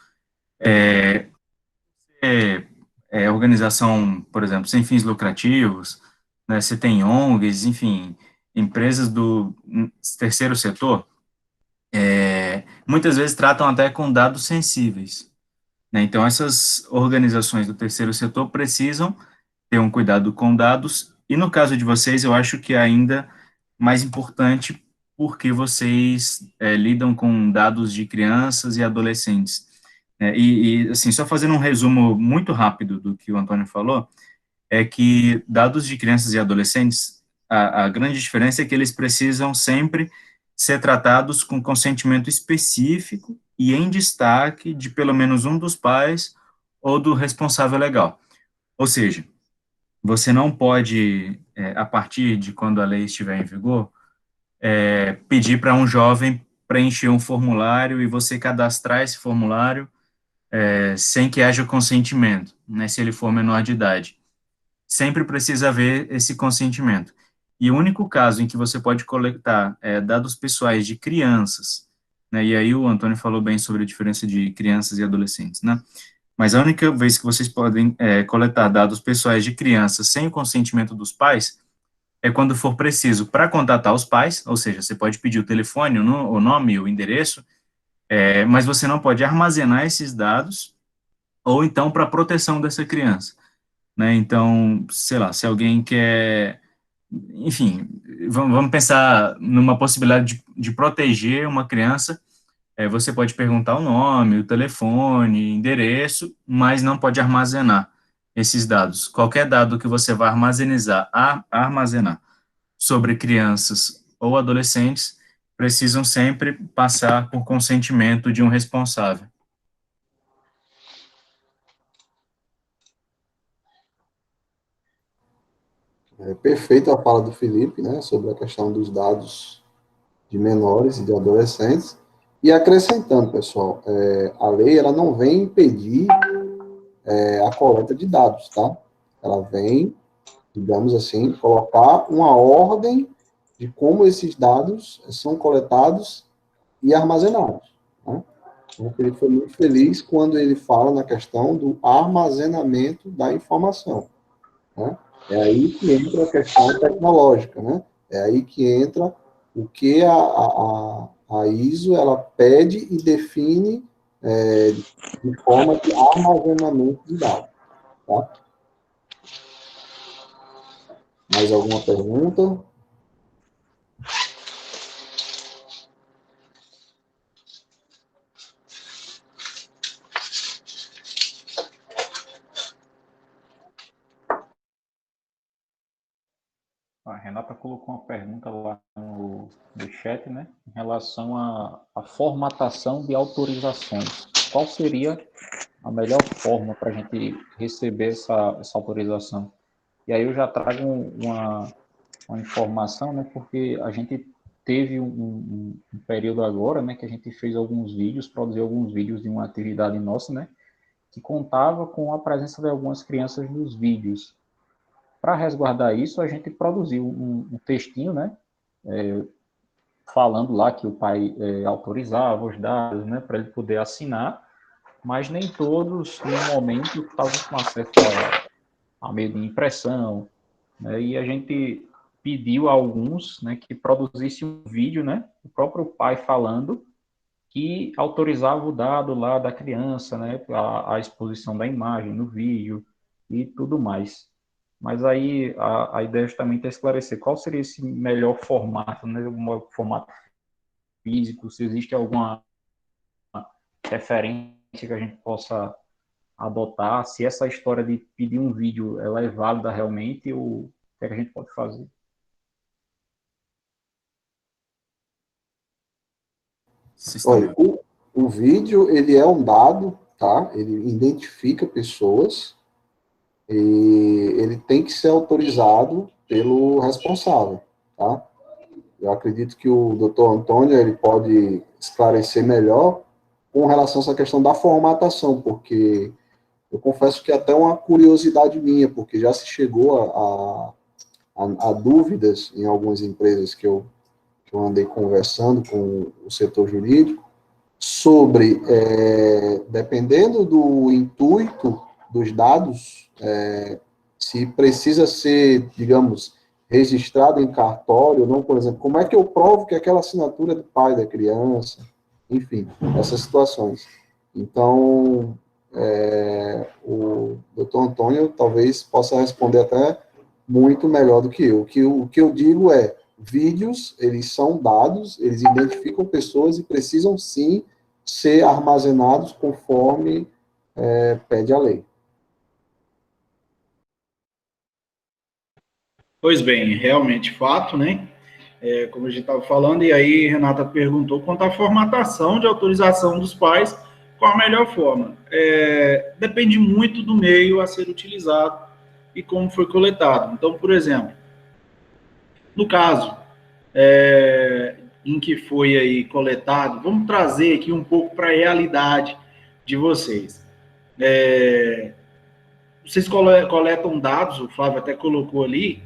Organização, por exemplo, sem fins lucrativos, né, você tem ONGs, enfim, empresas do terceiro setor, muitas vezes tratam até com dados sensíveis, né? Então, essas organizações do terceiro setor precisam ter um cuidado com dados, e no caso de vocês, eu acho que é ainda mais importante porque vocês lidam com dados de crianças e adolescentes. Assim, só fazendo um resumo muito rápido do que o Antônio falou, é que dados de crianças e adolescentes, a grande diferença é que eles precisam sempre ser tratados com consentimento específico e em destaque de pelo menos um dos pais ou do responsável legal. Ou seja, você não pode, a partir de quando a lei estiver em vigor, pedir para um jovem preencher um formulário e você cadastrar esse formulário sem que haja consentimento, né, se ele for menor de idade. Sempre precisa haver esse consentimento. E o único caso em que você pode coletar dados pessoais de crianças, né, e aí o Antônio falou bem sobre a diferença de crianças e adolescentes, né, mas a única vez que vocês podem coletar dados pessoais de crianças sem o consentimento dos pais é quando for preciso para contatar os pais, ou seja, você pode pedir o telefone, o nome, o endereço, mas você não pode armazenar esses dados, ou então para proteção dessa criança, né? Então, sei lá, se alguém quer, enfim, vamos pensar numa possibilidade de proteger uma criança, você pode perguntar o nome, o telefone, endereço, mas não pode armazenar esses dados. Qualquer dado que você vai armazenar sobre crianças ou adolescentes precisam sempre passar por consentimento de um responsável. Perfeita a fala do Felipe, né, sobre a questão dos dados de menores e de adolescentes. E acrescentando, pessoal, a lei ela não vem impedir a coleta de dados, tá? Ela vem, digamos assim, colocar uma ordem de como esses dados são coletados e armazenados, né? Então, o Felipe foi muito feliz quando ele fala na questão do armazenamento da informação, né? É aí que entra a questão tecnológica, né? É aí que entra o que a ISO ela pede e define de forma de armazenamento de dados, tá? Mais alguma pergunta? A Renata colocou uma pergunta lá no chat, né, em relação à formatação de autorizações. Qual seria a melhor forma para a gente receber essa autorização? E aí eu já trago uma informação, né, porque a gente teve um período agora, né, que a gente fez alguns vídeos, produziu alguns vídeos de uma atividade nossa, né, que contava com a presença de algumas crianças nos vídeos. Para resguardar isso, a gente produziu um textinho, né, falando lá que o pai autorizava os dados, né, para ele poder assinar, mas nem todos, no momento, estavam com acesso a meio de impressão, né, e a gente pediu a alguns, né, que produzissem um vídeo, né, o próprio pai falando que autorizava o dado lá da criança, né, a exposição da imagem no vídeo e tudo mais. Mas aí a ideia justamente é esclarecer qual seria esse melhor formato, né, um formato físico, se existe alguma referência que a gente possa adotar, se essa história de pedir um vídeo ela é válida realmente, ou o que é que a gente pode fazer. Olha, o vídeo, ele é um dado, tá? Ele identifica pessoas e ele tem que ser autorizado pelo responsável, tá? Eu acredito que o doutor Antônio, ele pode esclarecer melhor com relação a essa questão da formatação, porque eu confesso que é até uma curiosidade minha, porque já se chegou a dúvidas em algumas empresas que eu andei conversando com o setor jurídico, sobre, dependendo do intuito dos dados, se precisa ser, digamos, registrado em cartório ou não, por exemplo, como é que eu provo que aquela assinatura é do pai da criança, enfim, essas situações. Então, o doutor Antônio talvez possa responder até muito melhor do que eu. O que eu digo é, vídeos, eles são dados, eles identificam pessoas e precisam, sim, ser armazenados conforme pede a lei. Pois bem, realmente fato, né? Como a gente estava falando, e aí Renata perguntou quanto à formatação de autorização dos pais, qual a melhor forma. Depende muito do meio a ser utilizado e como foi coletado. Então, por exemplo, no caso em que foi aí coletado, vamos trazer aqui um pouco para a realidade de vocês. Vocês coletam dados, o Flávio até colocou ali,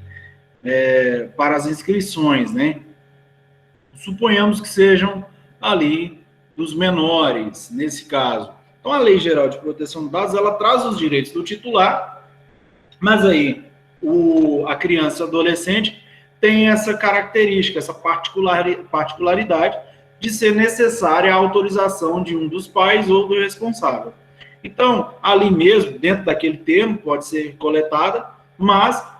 para as inscrições, né? Suponhamos que sejam ali dos menores, nesse caso. Então, a Lei Geral de Proteção de Dados, ela traz os direitos do titular, mas aí a criança e o adolescente tem essa característica, essa particularidade de ser necessária a autorização de um dos pais ou do responsável. Então, ali mesmo, dentro daquele termo, pode ser coletada, mas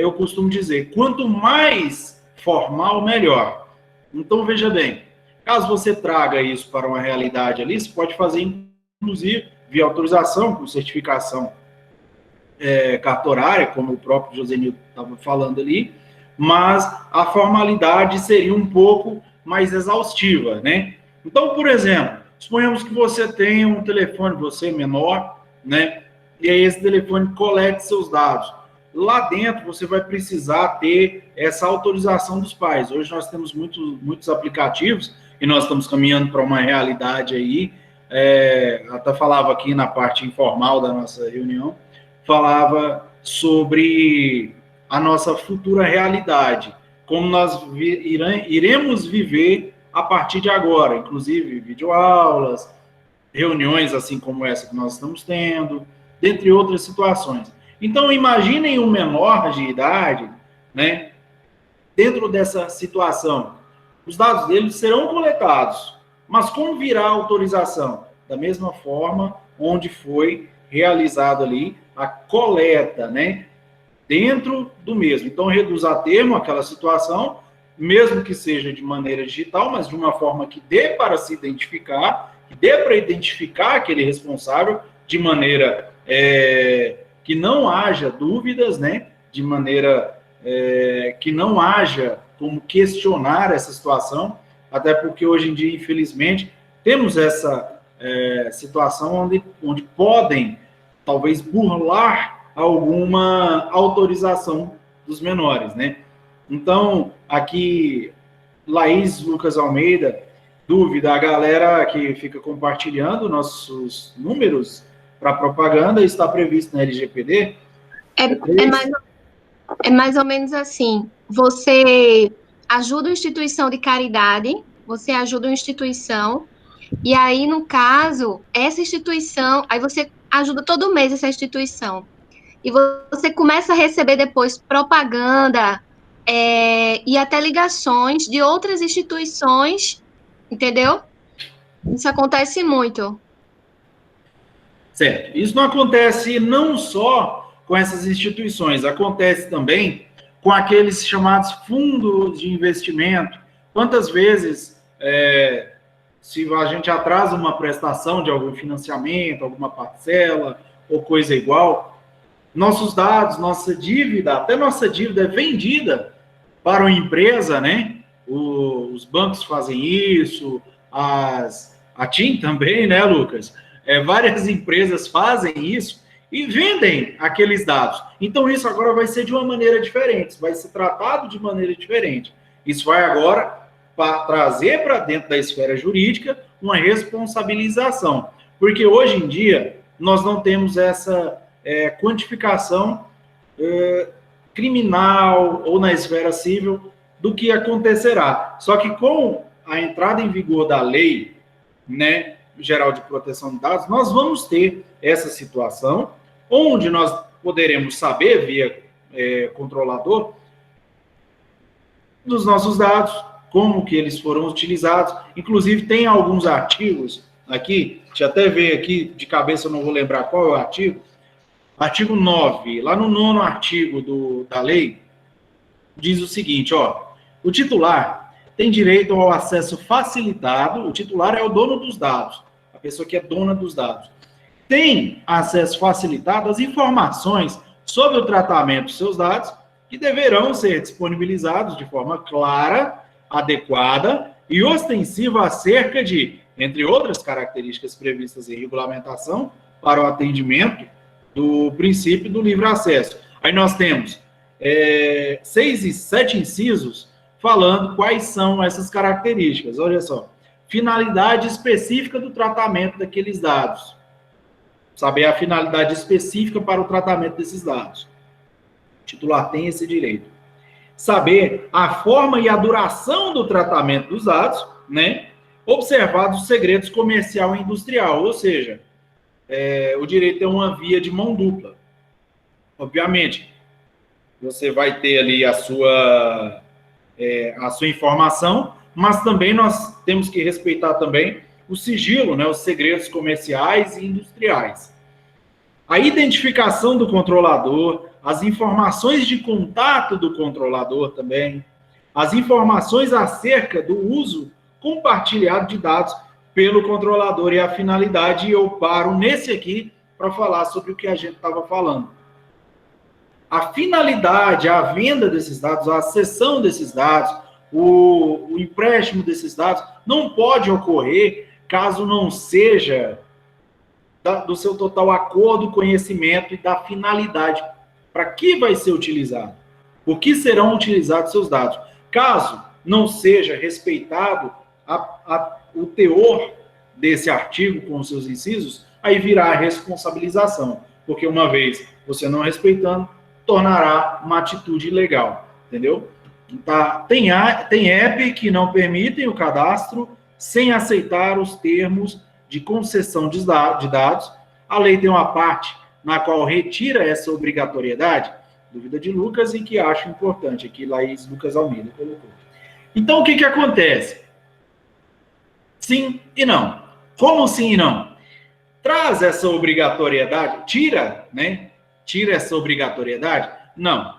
eu costumo dizer, quanto mais formal, melhor. Então, veja bem, caso você traga isso para uma realidade ali, você pode fazer, inclusive, via autorização, com certificação cartorária, como o próprio Josenildo estava falando ali, mas a formalidade seria um pouco mais exaustiva, né? Então, por exemplo, suponhamos que você tenha um telefone, você menor, né? E aí esse telefone colete seus dados. Lá dentro você vai precisar ter essa autorização dos pais. Hoje nós temos muitos aplicativos e nós estamos caminhando para uma realidade aí. Até falava aqui na parte informal da nossa reunião, falava sobre a nossa futura realidade, como nós iremos viver a partir de agora, inclusive videoaulas, reuniões assim como essa que nós estamos tendo, dentre outras situações. Então, imaginem um menor de idade, né, dentro dessa situação. Os dados dele serão coletados, mas como virá a autorização? Da mesma forma onde foi realizado ali a coleta, né, dentro do mesmo. Então, reduz a termo aquela situação, mesmo que seja de maneira digital, mas de uma forma que dê para se identificar, que dê para identificar aquele responsável de maneira que não haja dúvidas, né? De maneira que não haja como questionar essa situação, até porque hoje em dia, infelizmente, temos essa situação onde podem, talvez, burlar alguma autorização dos menores, né? Então, aqui, Laís Lucas Almeida, dúvida, a galera que fica compartilhando nossos números para propaganda está previsto na LGPD? É mais ou menos assim, você ajuda uma instituição de caridade, você ajuda uma instituição, e aí, no caso, essa instituição, aí você ajuda todo mês essa instituição, e você começa a receber depois propaganda e até ligações de outras instituições, entendeu? Isso acontece muito. Certo. Isso não acontece não só com essas instituições, acontece também com aqueles chamados fundos de investimento. Quantas vezes, se a gente atrasa uma prestação de algum financiamento, alguma parcela ou coisa igual, nossos dados, nossa dívida, até nossa dívida é vendida para uma empresa, né? Os bancos fazem isso, a TIM também, né, Lucas? Várias empresas fazem isso e vendem aqueles dados. Então, isso agora vai ser de uma maneira diferente, vai ser tratado de maneira diferente. Isso vai agora trazer para dentro da esfera jurídica uma responsabilização. Porque hoje em dia, nós não temos essa quantificação criminal ou na esfera civil do que acontecerá. Só que com a entrada em vigor da lei, né, geral de proteção de dados, nós vamos ter essa situação onde nós poderemos saber via controlador dos nossos dados, como que eles foram utilizados. Inclusive, tem alguns artigos aqui, deixa eu até ver aqui, de cabeça eu não vou lembrar qual é o artigo. Artigo 9, lá no 9º artigo da lei, diz o seguinte, o titular tem direito ao acesso facilitado, o titular é o dono dos dados, a pessoa que é dona dos dados. Tem acesso facilitado às informações sobre o tratamento dos seus dados, que deverão ser disponibilizados de forma clara, adequada e ostensiva acerca de, entre outras características previstas em regulamentação, para o atendimento do princípio do livre acesso. Aí nós temos 6 e 7 incisos falando quais são essas características. Olha só. Finalidade específica do tratamento daqueles dados. Saber a finalidade específica para o tratamento desses dados. O titular tem esse direito. Saber a forma e a duração do tratamento dos dados, né? Observados os segredos comercial e industrial, ou seja, o direito é uma via de mão dupla. Obviamente, você vai ter ali a sua informação, mas também nós temos que respeitar também o sigilo, né, os segredos comerciais e industriais. A identificação do controlador, as informações de contato do controlador também, as informações acerca do uso compartilhado de dados pelo controlador e a finalidade, e eu paro nesse aqui para falar sobre o que a gente estava falando. A finalidade, a venda desses dados, a cessão desses dados, o empréstimo desses dados, não pode ocorrer caso não seja do seu total acordo, conhecimento e da finalidade. Para que vai ser utilizado? Por que serão utilizados seus dados? Caso não seja respeitado o teor desse artigo com os seus incisos, aí virá a responsabilização. Porque uma vez você não respeitando, tornará uma atitude ilegal. Entendeu? Tá? Tem app que não permitem o cadastro sem aceitar os termos de concessão de dados. A lei tem uma parte na qual retira essa obrigatoriedade, dúvida de Lucas, e que acho importante, aqui Laís Lucas Almeida colocou. Então, o que acontece? Sim e não. Como sim e não? Traz essa obrigatoriedade, tira essa obrigatoriedade? Não.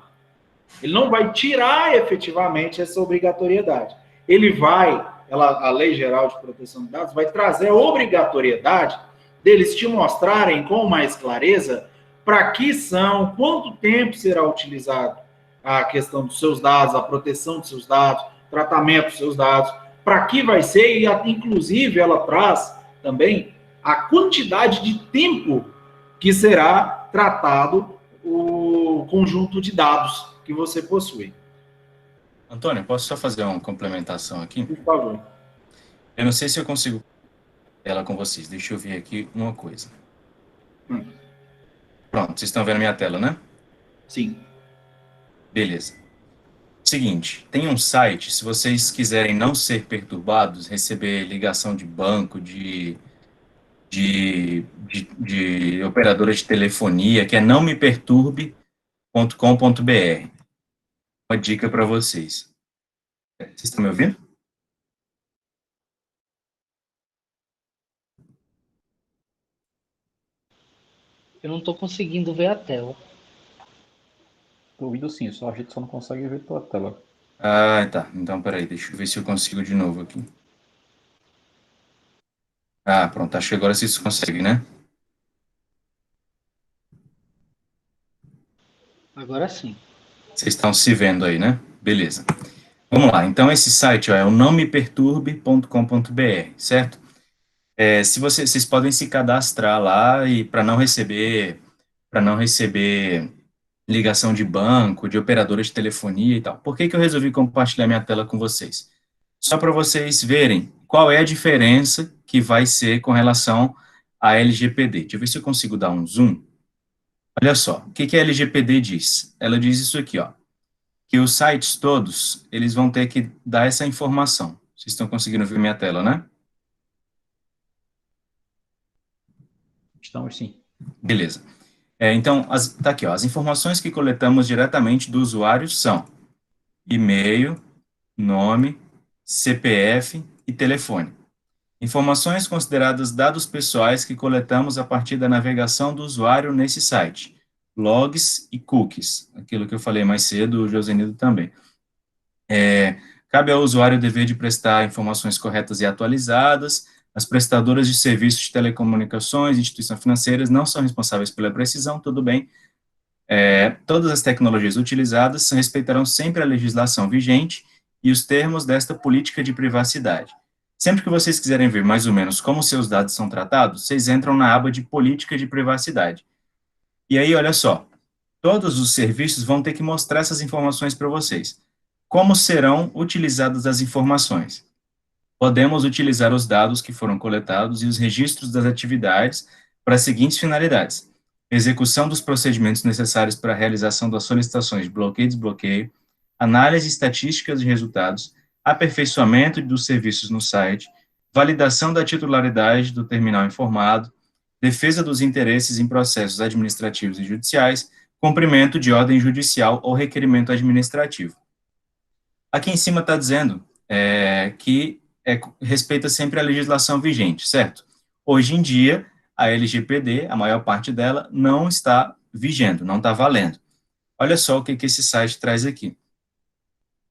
Ele não vai tirar efetivamente essa obrigatoriedade. Ele vai, a Lei Geral de Proteção de Dados vai trazer a obrigatoriedade deles te mostrarem com mais clareza para que são, quanto tempo será utilizado a questão dos seus dados, a proteção dos seus dados, tratamento dos seus dados, para que vai ser, e inclusive ela traz também a quantidade de tempo que será tratado o conjunto de dados que você possui. Antônio, posso só fazer uma complementação aqui? Por favor. Eu não sei se eu consigo ela com vocês. Deixa eu ver aqui uma coisa. Pronto, vocês estão vendo minha tela, né? Sim. Beleza. Seguinte, tem um site, se vocês quiserem não ser perturbados, receber ligação de banco, de operadora de telefonia, que é nãomeperturbe.com.br. Uma dica para vocês. Vocês estão me ouvindo? Eu não estou conseguindo ver a tela. Tô ouvindo sim, só a gente só não consegue ver tua tela. Ah, tá. Então, peraí, deixa eu ver se eu consigo de novo aqui. Ah, pronto, acho que agora vocês conseguem, né? Agora sim. Vocês estão se vendo aí, né? Beleza. Vamos lá. Então, esse site ó, é o nãomeperturbe.com.br, certo? Se vocês podem se cadastrar lá e para não receber ligação de banco, de operadora de telefonia e tal. Por que que eu resolvi compartilhar minha tela com vocês? Só para vocês verem qual é a diferença que vai ser com relação à LGPD. Deixa eu ver se eu consigo dar um zoom. Olha só, o que que a LGPD diz? Ela diz isso aqui, ó, que os sites todos, eles vão ter que dar essa informação. Vocês estão conseguindo ver minha tela, né? Estamos sim. Beleza. Então, tá aqui, ó, as informações que coletamos diretamente do usuário são e-mail, nome, CPF e telefone. Informações consideradas dados pessoais que coletamos a partir da navegação do usuário nesse site. Logs e cookies, aquilo que eu falei mais cedo, o Josenildo também. Cabe ao usuário o dever de prestar informações corretas e atualizadas. As prestadoras de serviços de telecomunicações e instituições financeiras não são responsáveis pela precisão, tudo bem. Todas as tecnologias utilizadas respeitarão sempre a legislação vigente e os termos desta política de privacidade. Sempre que vocês quiserem ver mais ou menos como seus dados são tratados, vocês entram na aba de política de privacidade. E aí, olha só, todos os serviços vão ter que mostrar essas informações para vocês. Como serão utilizadas as informações? Podemos utilizar os dados que foram coletados e os registros das atividades para as seguintes finalidades: execução dos procedimentos necessários para a realização das solicitações de bloqueio e desbloqueio, análise estatística de resultados, aperfeiçoamento dos serviços no site, validação da titularidade do terminal informado, defesa dos interesses em processos administrativos e judiciais, cumprimento de ordem judicial ou requerimento administrativo. Aqui em cima está dizendo que respeita sempre a legislação vigente, certo? Hoje em dia, a LGPD, a maior parte dela, não está vigendo, não está valendo. Olha só o que esse site traz aqui.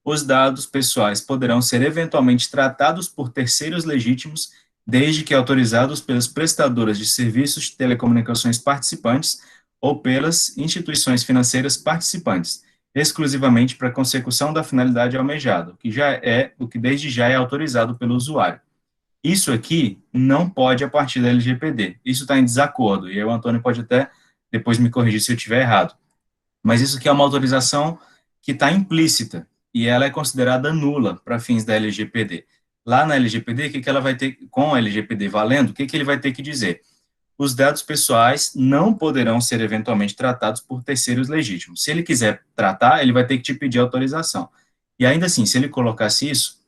Os dados pessoais poderão ser eventualmente tratados por terceiros legítimos, desde que autorizados pelas prestadoras de serviços de telecomunicações participantes ou pelas instituições financeiras participantes, exclusivamente para a consecução da finalidade almejada, o que desde já é autorizado pelo usuário. Isso aqui não pode a partir da LGPD. Isso está em desacordo, e aí o Antônio pode até depois me corrigir se eu estiver errado. Mas isso aqui é uma autorização que está implícita, e ela é considerada nula para fins da LGPD. Lá na LGPD, o que ela vai ter, com a LGPD valendo, o que ele vai ter que dizer? Os dados pessoais não poderão ser eventualmente tratados por terceiros legítimos. Se ele quiser tratar, ele vai ter que te pedir autorização. E ainda assim, se ele colocasse isso,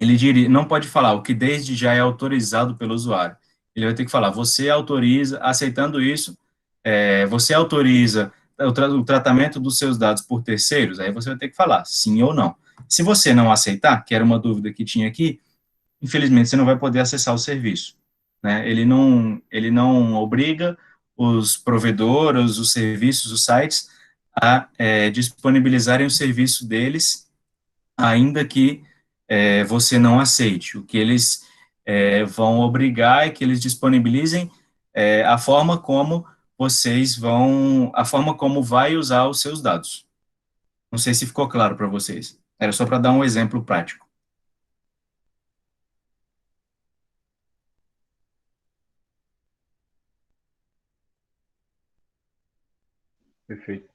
ele diria, não pode falar o que desde já é autorizado pelo usuário. Ele vai ter que falar, você autoriza, aceitando isso, você autoriza o tratamento dos seus dados por terceiros? Aí você vai ter que falar sim ou não. Se você não aceitar, que era uma dúvida que tinha aqui, infelizmente você não vai poder acessar o serviço. Né? Ele não obriga os provedores, os serviços, os sites a disponibilizarem o serviço deles, ainda que você não aceite. O que eles vão obrigar é que eles disponibilizem a forma como a forma como vai usar os seus dados. Não sei se ficou claro para vocês. Era só para dar um exemplo prático. Perfeito.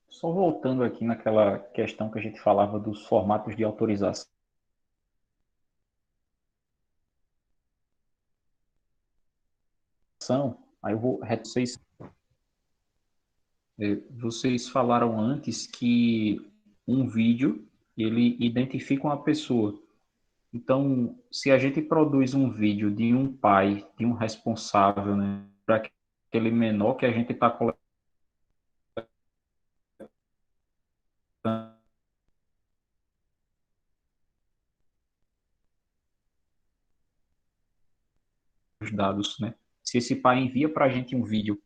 Só voltando aqui naquela questão que a gente falava dos formatos de autorização, aí eu vou vocês falaram antes que um vídeo ele identifica uma pessoa. Então, se a gente produz um vídeo de um pai, de um responsável, né, para aquele menor que a gente está coletando os dados, né? Se esse pai envia para a gente um vídeo,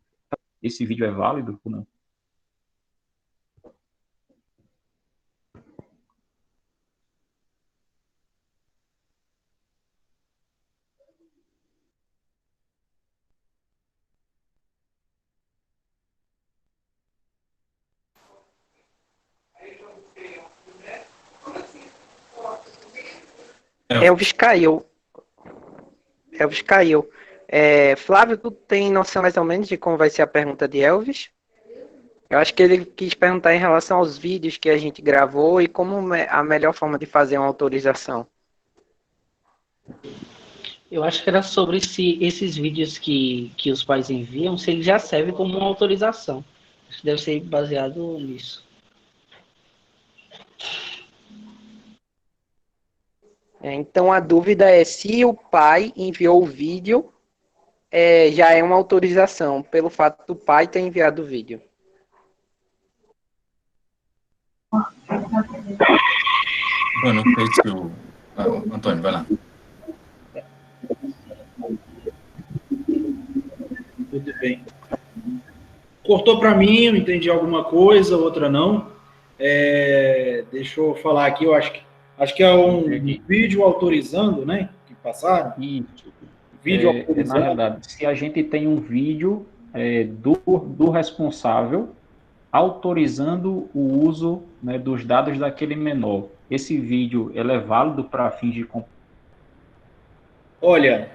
esse vídeo é válido ou não? Elvis caiu. Elvis caiu. Flávio, tu tem noção mais ou menos de como vai ser a pergunta de Elvis? Eu acho que ele quis perguntar em relação aos vídeos que a gente gravou e como a melhor forma de fazer uma autorização. Eu acho que era sobre se esses vídeos que os pais enviam, se ele já serve como uma autorização. Acho que deve ser baseado nisso. Então a dúvida é se o pai enviou o vídeo, já é uma autorização, pelo fato do pai ter enviado o vídeo. Bom, não sei se o... Antônio, vai lá. Tudo bem. Cortou para mim, eu entendi alguma coisa, outra não. Deixa eu falar aqui, eu acho que é um vídeo autorizando, né? Que passaram. Isso. Vídeo autorizando. Na verdade, se a gente tem um vídeo do responsável autorizando o uso, né, dos dados daquele menor, esse vídeo ele é válido para fins de Olha,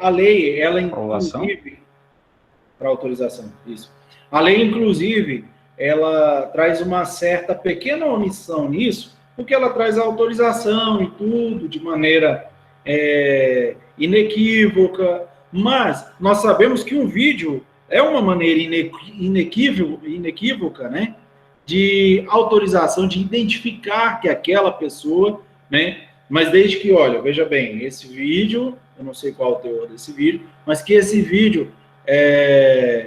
a lei, ela comprovação? inclusive, para autorização, isso. A lei, inclusive, ela traz uma certa pequena omissão nisso, porque ela traz a autorização e tudo de maneira inequívoca, mas nós sabemos que um vídeo é uma maneira inequívoca, né, de autorização, de identificar que aquela pessoa, né, mas desde que, olha, veja bem, esse vídeo, eu não sei qual é o teor desse vídeo, mas que esse vídeo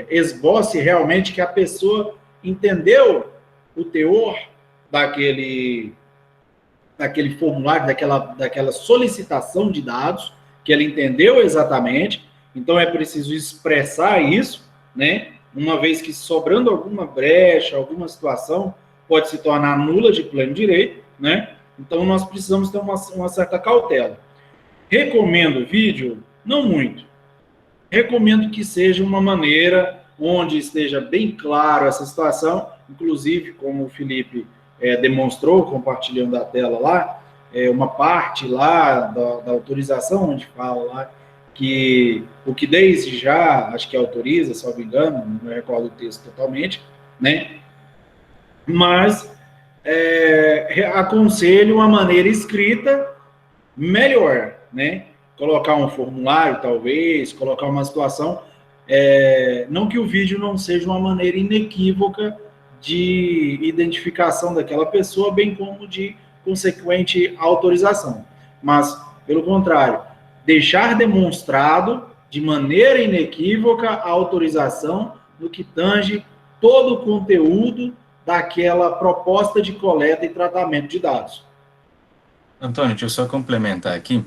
esboce realmente que a pessoa entendeu o teor daquele formulário, daquela solicitação de dados, que ela entendeu exatamente, então é preciso expressar isso, né? Uma vez que sobrando alguma brecha, alguma situação, pode se tornar nula de pleno direito, né? Então nós precisamos ter uma certa cautela. Recomendo vídeo? Não muito. Recomendo que seja uma maneira onde esteja bem claro essa situação, inclusive, como o Felipe demonstrou, compartilhando a tela lá, uma parte lá da autorização, onde fala lá que o que desde já, acho que autoriza, se não me engano, não recordo o texto totalmente, né? Mas aconselho uma maneira escrita melhor, né? Colocar um formulário, talvez, colocar uma situação, não que o vídeo não seja uma maneira inequívoca de identificação daquela pessoa, bem como de consequente autorização, mas, pelo contrário, deixar demonstrado de maneira inequívoca a autorização no que tange todo o conteúdo daquela proposta de coleta e tratamento de dados. Antônio, deixa eu só complementar aqui.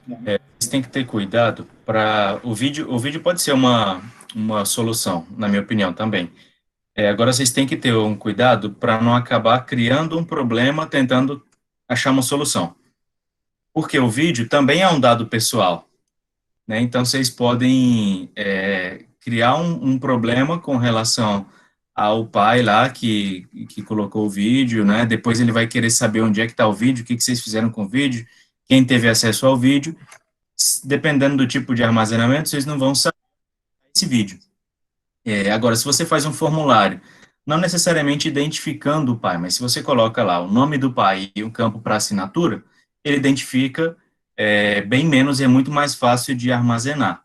Vocês têm que ter cuidado para o vídeo pode ser uma solução, na minha opinião, também. Agora, vocês têm que ter um cuidado para não acabar criando um problema tentando achar uma solução. Porque o vídeo também é um dado pessoal, né? Então, vocês podem criar um problema com relação ao pai lá que colocou o vídeo, né? Depois ele vai querer saber onde é que está o vídeo, o que vocês fizeram com o vídeo, quem teve acesso ao vídeo. Dependendo do tipo de armazenamento, vocês não vão saber esse vídeo. Agora, se você faz um formulário, não necessariamente identificando o pai, mas se você coloca lá o nome do pai e um campo para assinatura, ele identifica bem menos e é muito mais fácil de armazenar,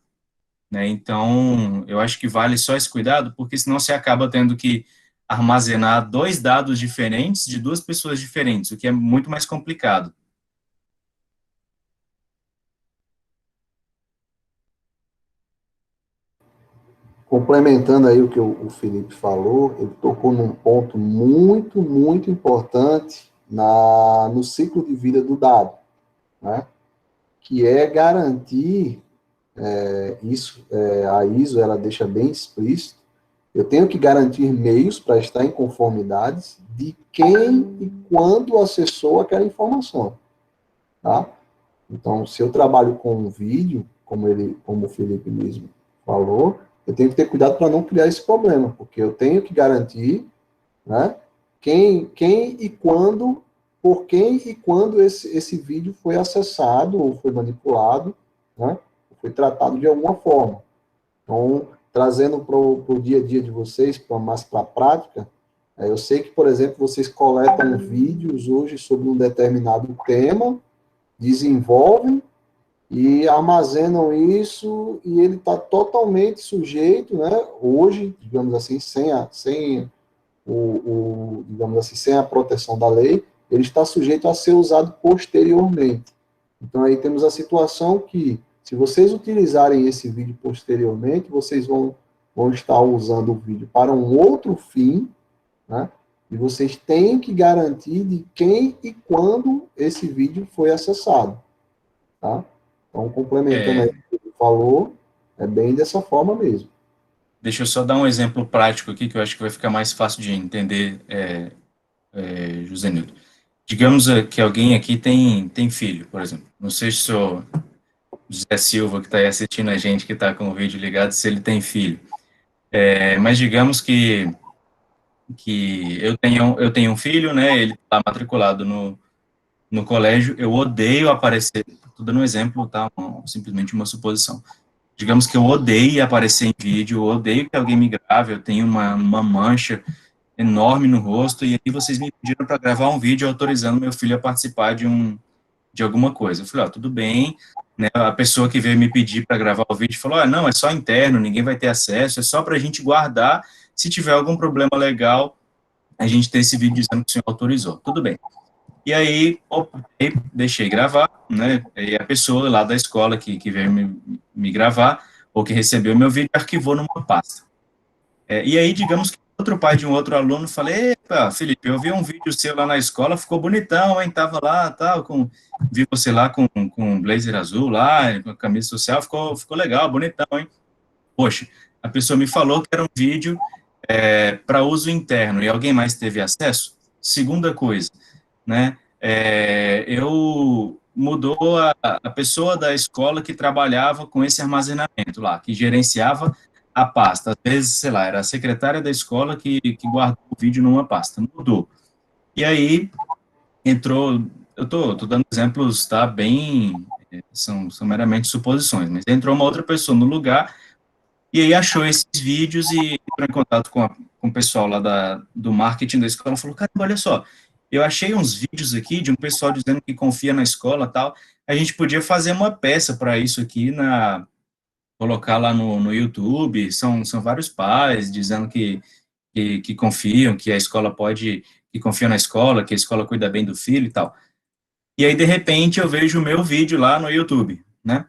né? Então, eu acho que vale só esse cuidado, porque senão você acaba tendo que armazenar dois dados diferentes de duas pessoas diferentes, o que é muito mais complicado. Complementando aí o que o Felipe falou, ele tocou num ponto muito, muito importante no ciclo de vida do dado, né? Que é garantir a ISO ela deixa bem explícito. Eu tenho que garantir meios para estar em conformidades de quem e quando acessou aquela informação, tá? Então, se eu trabalho com um vídeo, como o Felipe mesmo falou, eu tenho que ter cuidado para não criar esse problema, porque eu tenho que garantir, né, quem e quando, por quem e quando esse vídeo foi acessado ou foi manipulado, né, foi tratado de alguma forma. Então, trazendo para o dia a dia de vocês, mais para a prática, eu sei que, por exemplo, vocês coletam vídeos hoje sobre um determinado tema, desenvolvem e armazenam isso, e ele está totalmente sujeito, né, hoje, digamos assim, digamos assim, sem a proteção da lei, ele está sujeito a ser usado posteriormente. Então, aí temos a situação que, se vocês utilizarem esse vídeo posteriormente, vocês vão estar usando o vídeo para um outro fim, né, e vocês têm que garantir de quem e quando esse vídeo foi acessado, tá? Então, complementando aí o que ele falou, é bem dessa forma mesmo. Deixa eu só dar um exemplo prático aqui, que eu acho que vai ficar mais fácil de entender, José Nildo. Digamos que alguém aqui tem filho, por exemplo. Não sei se o José Silva, que está aí assistindo a gente, que está com o vídeo ligado, se ele tem filho. Mas digamos que eu tenho um filho, né? Ele está matriculado no colégio. Eu odeio aparecer. Estou dando um exemplo, tá? Simplesmente uma suposição. Digamos que eu odeio aparecer em vídeo, eu odeio que alguém me grave, eu tenho uma mancha enorme no rosto, e aí vocês me pediram para gravar um vídeo autorizando meu filho a participar de alguma coisa. Eu falei, tudo bem, né? A pessoa que veio me pedir para gravar o vídeo falou, não, é só interno, ninguém vai ter acesso, é só para a gente guardar, se tiver algum problema legal, a gente ter esse vídeo dizendo que o senhor autorizou. Tudo bem. E aí, deixei gravar, né, e a pessoa lá da escola que veio me gravar, ou que recebeu meu vídeo, arquivou numa pasta. E aí, digamos que outro pai de um outro aluno, falei, epa, Felipe, eu vi um vídeo seu lá na escola, ficou bonitão, hein, tava lá, tal, vi você lá com um blazer azul lá, com a camisa social, ficou legal, bonitão, hein. Poxa, a pessoa me falou que era um vídeo para uso interno, e alguém mais teve acesso? Segunda coisa, né, mudou a pessoa da escola que trabalhava com esse armazenamento lá, que gerenciava a pasta. Às vezes, sei lá, era a secretária da escola que guardou o vídeo numa pasta. Mudou. E aí, entrou, eu tô dando exemplos, tá, bem, são meramente suposições, mas entrou uma outra pessoa no lugar, e aí achou esses vídeos e entrou em contato com o pessoal lá do marketing da escola, falou, cara, olha só, eu achei uns vídeos aqui de um pessoal dizendo que confia na escola e tal, a gente podia fazer uma peça para isso aqui, colocar lá no YouTube, são vários pais dizendo que confiam, que a escola que confiam na escola, que a escola cuida bem do filho e tal. E aí, de repente, eu vejo o meu vídeo lá no YouTube, né?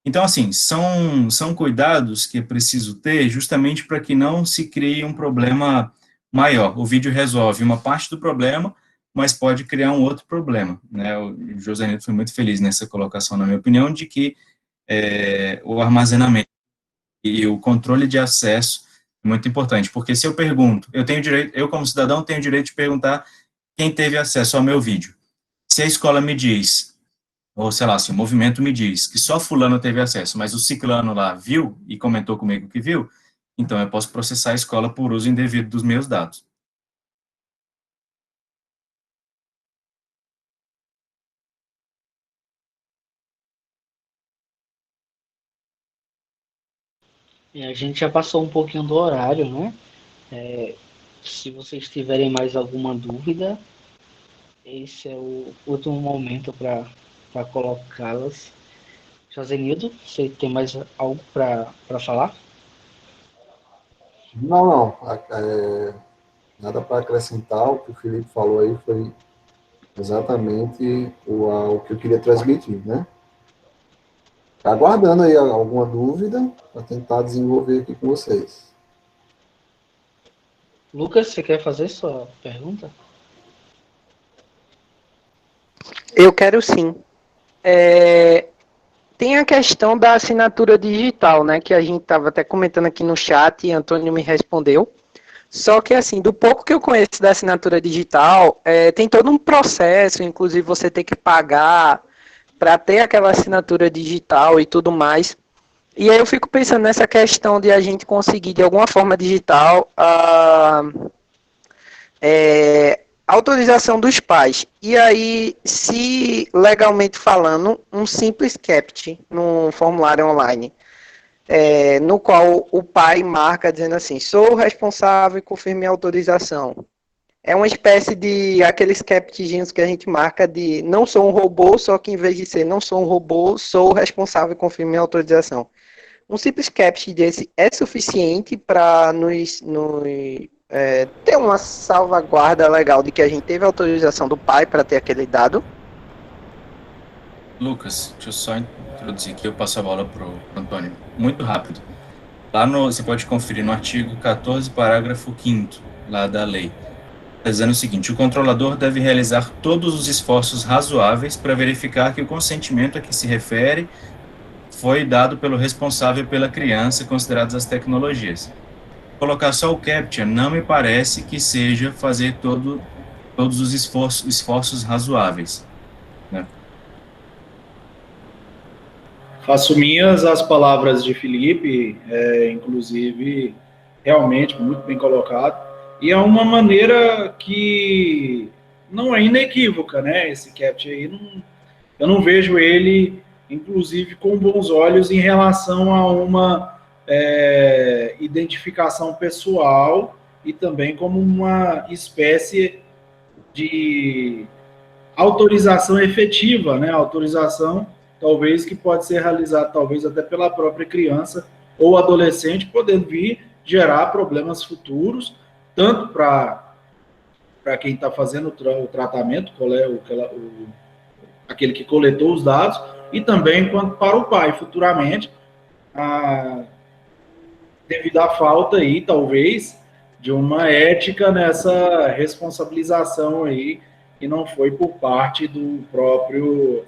Então, assim, são cuidados que é preciso ter justamente para que não se crie um problema maior. O vídeo resolve uma parte do problema, mas pode criar um outro problema, né? O José Nildo foi muito feliz nessa colocação, na minha opinião, de que o armazenamento e o controle de acesso é muito importante, porque se eu pergunto, eu como cidadão tenho o direito de perguntar quem teve acesso ao meu vídeo. Se a escola me diz, ou sei lá, se o movimento me diz que só fulano teve acesso, mas o ciclano lá viu e comentou comigo que viu, então eu posso processar a escola por uso indevido dos meus dados. A gente já passou um pouquinho do horário, né? Se vocês tiverem mais alguma dúvida, esse é o último momento para colocá-las. Josenildo, você tem mais algo para falar? Não. Nada para acrescentar. O que o Felipe falou aí foi exatamente o que eu queria transmitir, né? Aguardando aí alguma dúvida para tentar desenvolver aqui com vocês. Lucas, você quer fazer sua pergunta? Eu quero sim. tem a questão da assinatura digital, né? Que a gente estava até comentando aqui no chat e Antônio me respondeu. Só que, assim, do pouco que eu conheço da assinatura digital, tem todo um processo, inclusive você tem que pagar para ter aquela assinatura digital e tudo mais. E aí eu fico pensando nessa questão de a gente conseguir, de alguma forma digital, a autorização dos pais. E aí, se legalmente falando, um simples CAPT num formulário online, no qual o pai marca dizendo assim, sou responsável e confirme a autorização. É uma espécie de aqueles CAPTzinhos que a gente marca de não sou um robô, só que em vez de ser não sou um robô, sou responsável e confirme a autorização. Um simples CAPT desse é suficiente para ter uma salvaguarda legal de que a gente teve autorização do pai para ter aquele dado? Lucas, deixa eu só introduzir aqui, eu passo a bola para o Antônio. Muito rápido. Você pode conferir no artigo 14, parágrafo 5º, lá da lei. Está dizendo o seguinte, o controlador deve realizar todos os esforços razoáveis para verificar que o consentimento a que se refere foi dado pelo responsável pela criança, consideradas as tecnologias. Colocar só o CAPTCHA não me parece que seja fazer todos os esforços razoáveis, né? Faço minhas as palavras de Felipe, inclusive, realmente muito bem colocado, e é uma maneira que não é inequívoca, né? Esse CAPTCHA aí, eu não vejo ele, inclusive, com bons olhos em relação a uma identificação pessoal e também como uma espécie de autorização efetiva, né? Autorização, talvez, que pode ser realizada, talvez, até pela própria criança ou adolescente, podendo vir gerar problemas futuros, tanto para quem está fazendo o tratamento, aquele que coletou os dados, e também quanto para o pai, futuramente, devido à falta aí, talvez, de uma ética nessa responsabilização aí, que não foi por parte do próprio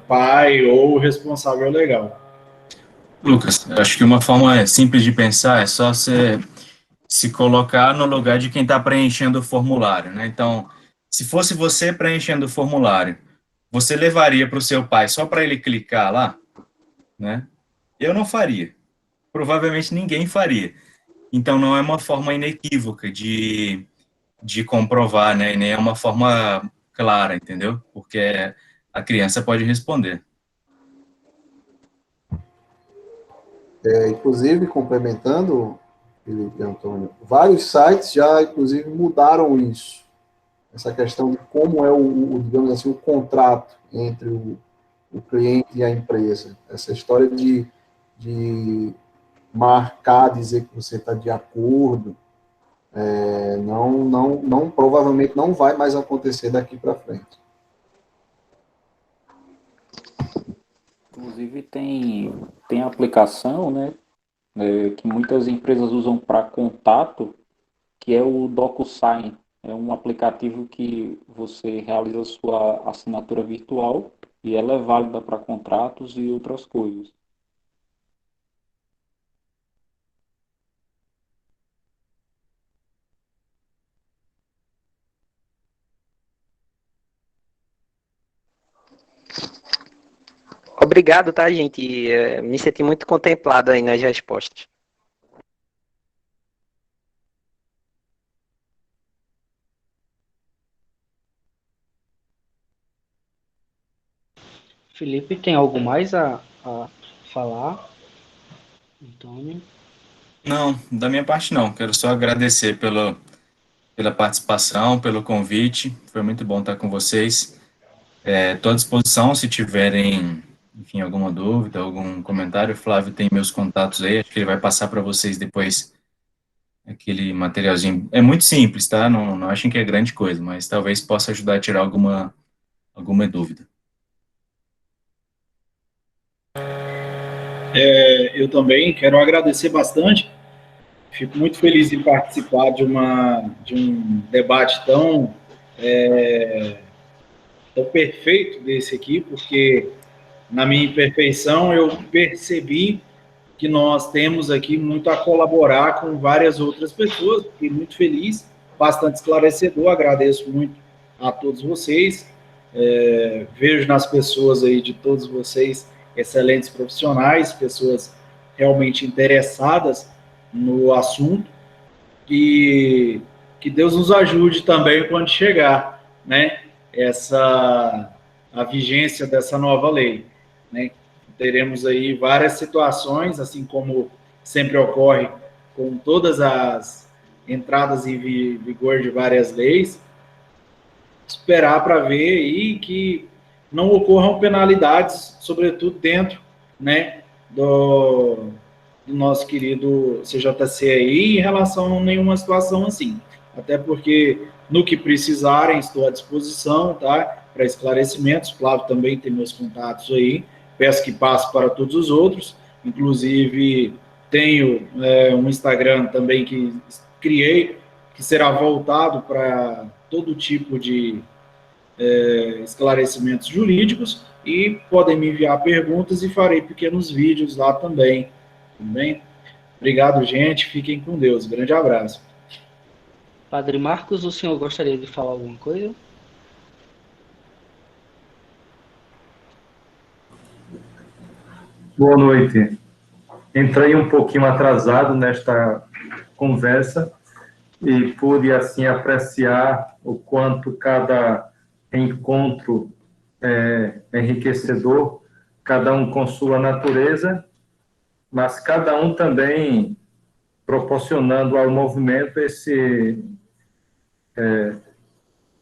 pai ou responsável legal. Lucas, acho que uma forma simples de pensar é só você se colocar no lugar de quem está preenchendo o formulário, né? Então, se fosse você preenchendo o formulário, você levaria para o seu pai só para ele clicar lá, né? Eu não faria. Provavelmente ninguém faria. Então, não é uma forma inequívoca de comprovar, né? E nem é uma forma clara, entendeu? Porque a criança pode responder. Inclusive, complementando, Felipe e Antônio, vários sites já, inclusive, mudaram isso. Essa questão de como é digamos assim, o contrato entre o cliente e a empresa. Essa história de marcar, dizer que você está de acordo, provavelmente não vai mais acontecer daqui para frente. Inclusive tem aplicação, né, que muitas empresas usam para contato, que é o DocuSign. É um aplicativo que você realiza a sua assinatura virtual e ela é válida para contratos e outras coisas. Obrigado, tá, gente? Me senti muito contemplado aí nas respostas. Felipe, tem algo mais a falar? Antônio? Não, da minha parte não. Quero só agradecer pela participação, pelo convite. Foi muito bom estar com vocês. Estou à disposição se tiverem, enfim, alguma dúvida, algum comentário. O Flávio tem meus contatos aí, acho que ele vai passar para vocês depois aquele materialzinho. É muito simples, tá? Não achem que é grande coisa, mas talvez possa ajudar a tirar alguma dúvida. Eu também quero agradecer bastante. Fico muito feliz em participar de um debate tão perfeito desse aqui, porque na minha imperfeição, eu percebi que nós temos aqui muito a colaborar com várias outras pessoas. Fiquei muito feliz, bastante esclarecedor, agradeço muito a todos vocês. Vejo nas pessoas aí de todos vocês excelentes profissionais, pessoas realmente interessadas no assunto, e que Deus nos ajude também quando chegar, né, a vigência dessa nova lei, né? Teremos aí várias situações, assim como sempre ocorre com todas as entradas em vigor de várias leis, esperar para ver aí que não ocorram penalidades, sobretudo dentro, né, do nosso querido CJC aí, em relação a nenhuma situação assim. Até porque, no que precisarem, estou à disposição, tá, para esclarecimentos. Flávio também tem meus contatos aí, peço que passe para todos os outros, inclusive tenho um Instagram também que criei, que será voltado para todo tipo de esclarecimentos jurídicos, e podem me enviar perguntas e farei pequenos vídeos lá também. Tudo bem? Obrigado, gente. Fiquem com Deus. Grande abraço. Padre Marcos, o senhor gostaria de falar alguma coisa? Boa noite. Entrei um pouquinho atrasado nesta conversa e pude, assim, apreciar o quanto cada encontro é enriquecedor, cada um com sua natureza, mas cada um também proporcionando ao movimento esse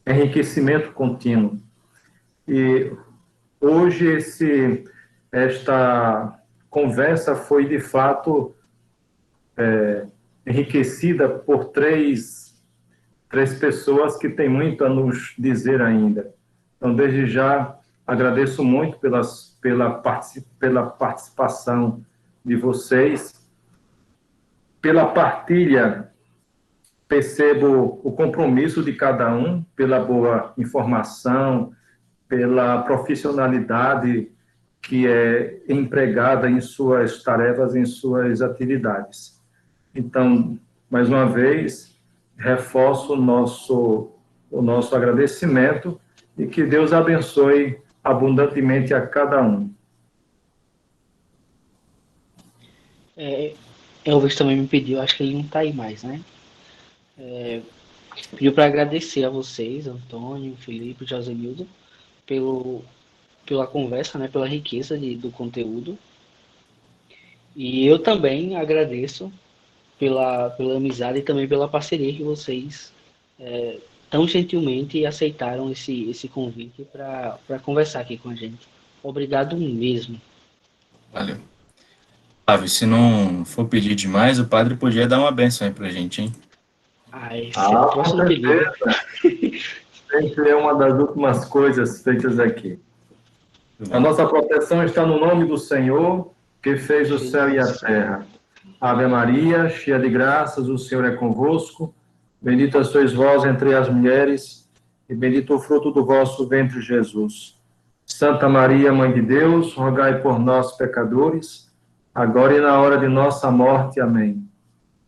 enriquecimento contínuo. E hoje esta conversa foi, de fato, enriquecida por três pessoas que têm muito a nos dizer ainda. Então, desde já, agradeço muito pela participação de vocês, pela partilha. Percebo o compromisso de cada um, pela boa informação, pela profissionalidade que é empregada em suas tarefas, em suas atividades. Então, mais uma vez, reforço o nosso agradecimento e que Deus abençoe abundantemente a cada um. Elvis também me pediu, acho que ele não está aí mais, né? Pediu para agradecer a vocês, Antônio, Felipe, Josenildo, pela conversa, né, pela riqueza do conteúdo. E eu também agradeço pela amizade e também pela parceria que vocês tão gentilmente aceitaram esse convite para conversar aqui com a gente. Obrigado mesmo. Valeu. Flávio, se não for pedir demais, o padre podia dar uma bênção aí pra gente, hein? Esse é o próximo pedido. Sempre é uma das últimas coisas feitas aqui. A nossa proteção está no nome do Senhor, que fez o céu e a terra. Ave Maria, cheia de graças, o Senhor é convosco. Bendita sois vós entre as mulheres, e bendito o fruto do vosso ventre, Jesus. Santa Maria, Mãe de Deus, rogai por nós, pecadores, agora e na hora de nossa morte. Amém.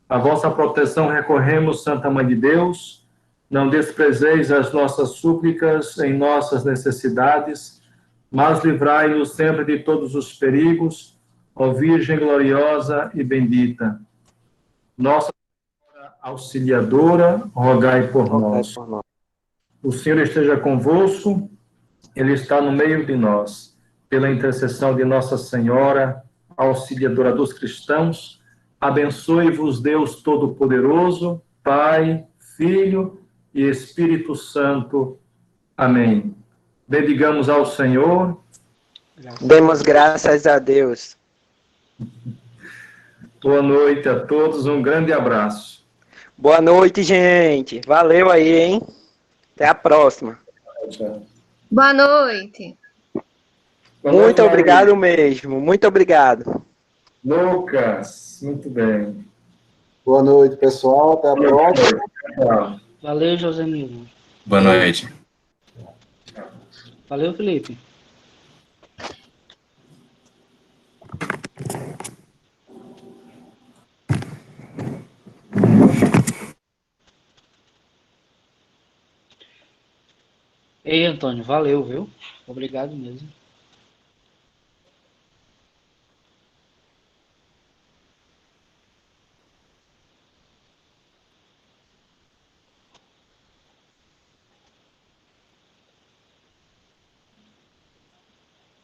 A vossa proteção recorremos, Santa Mãe de Deus. Não desprezeis as nossas súplicas em nossas necessidades, mas livrai-nos sempre de todos os perigos, ó Virgem gloriosa e bendita. Nossa Senhora Auxiliadora, rogai por nós. O Senhor esteja convosco, Ele está no meio de nós. Pela intercessão de Nossa Senhora, Auxiliadora dos cristãos, abençoe-vos Deus Todo-Poderoso, Pai, Filho e Espírito Santo. Amém. Bendigamos ao Senhor. Demos graças a Deus. Boa noite a todos, um grande abraço. Boa noite, gente. Valeu aí, hein? Até a próxima. Tchau. Boa noite. Muito obrigado mesmo. Muito obrigado. Lucas, muito bem. Boa noite, pessoal. Até a próxima. Tchau. Valeu, Josenildo. Boa noite. Valeu, Felipe. Antônio. Valeu, viu? Obrigado mesmo.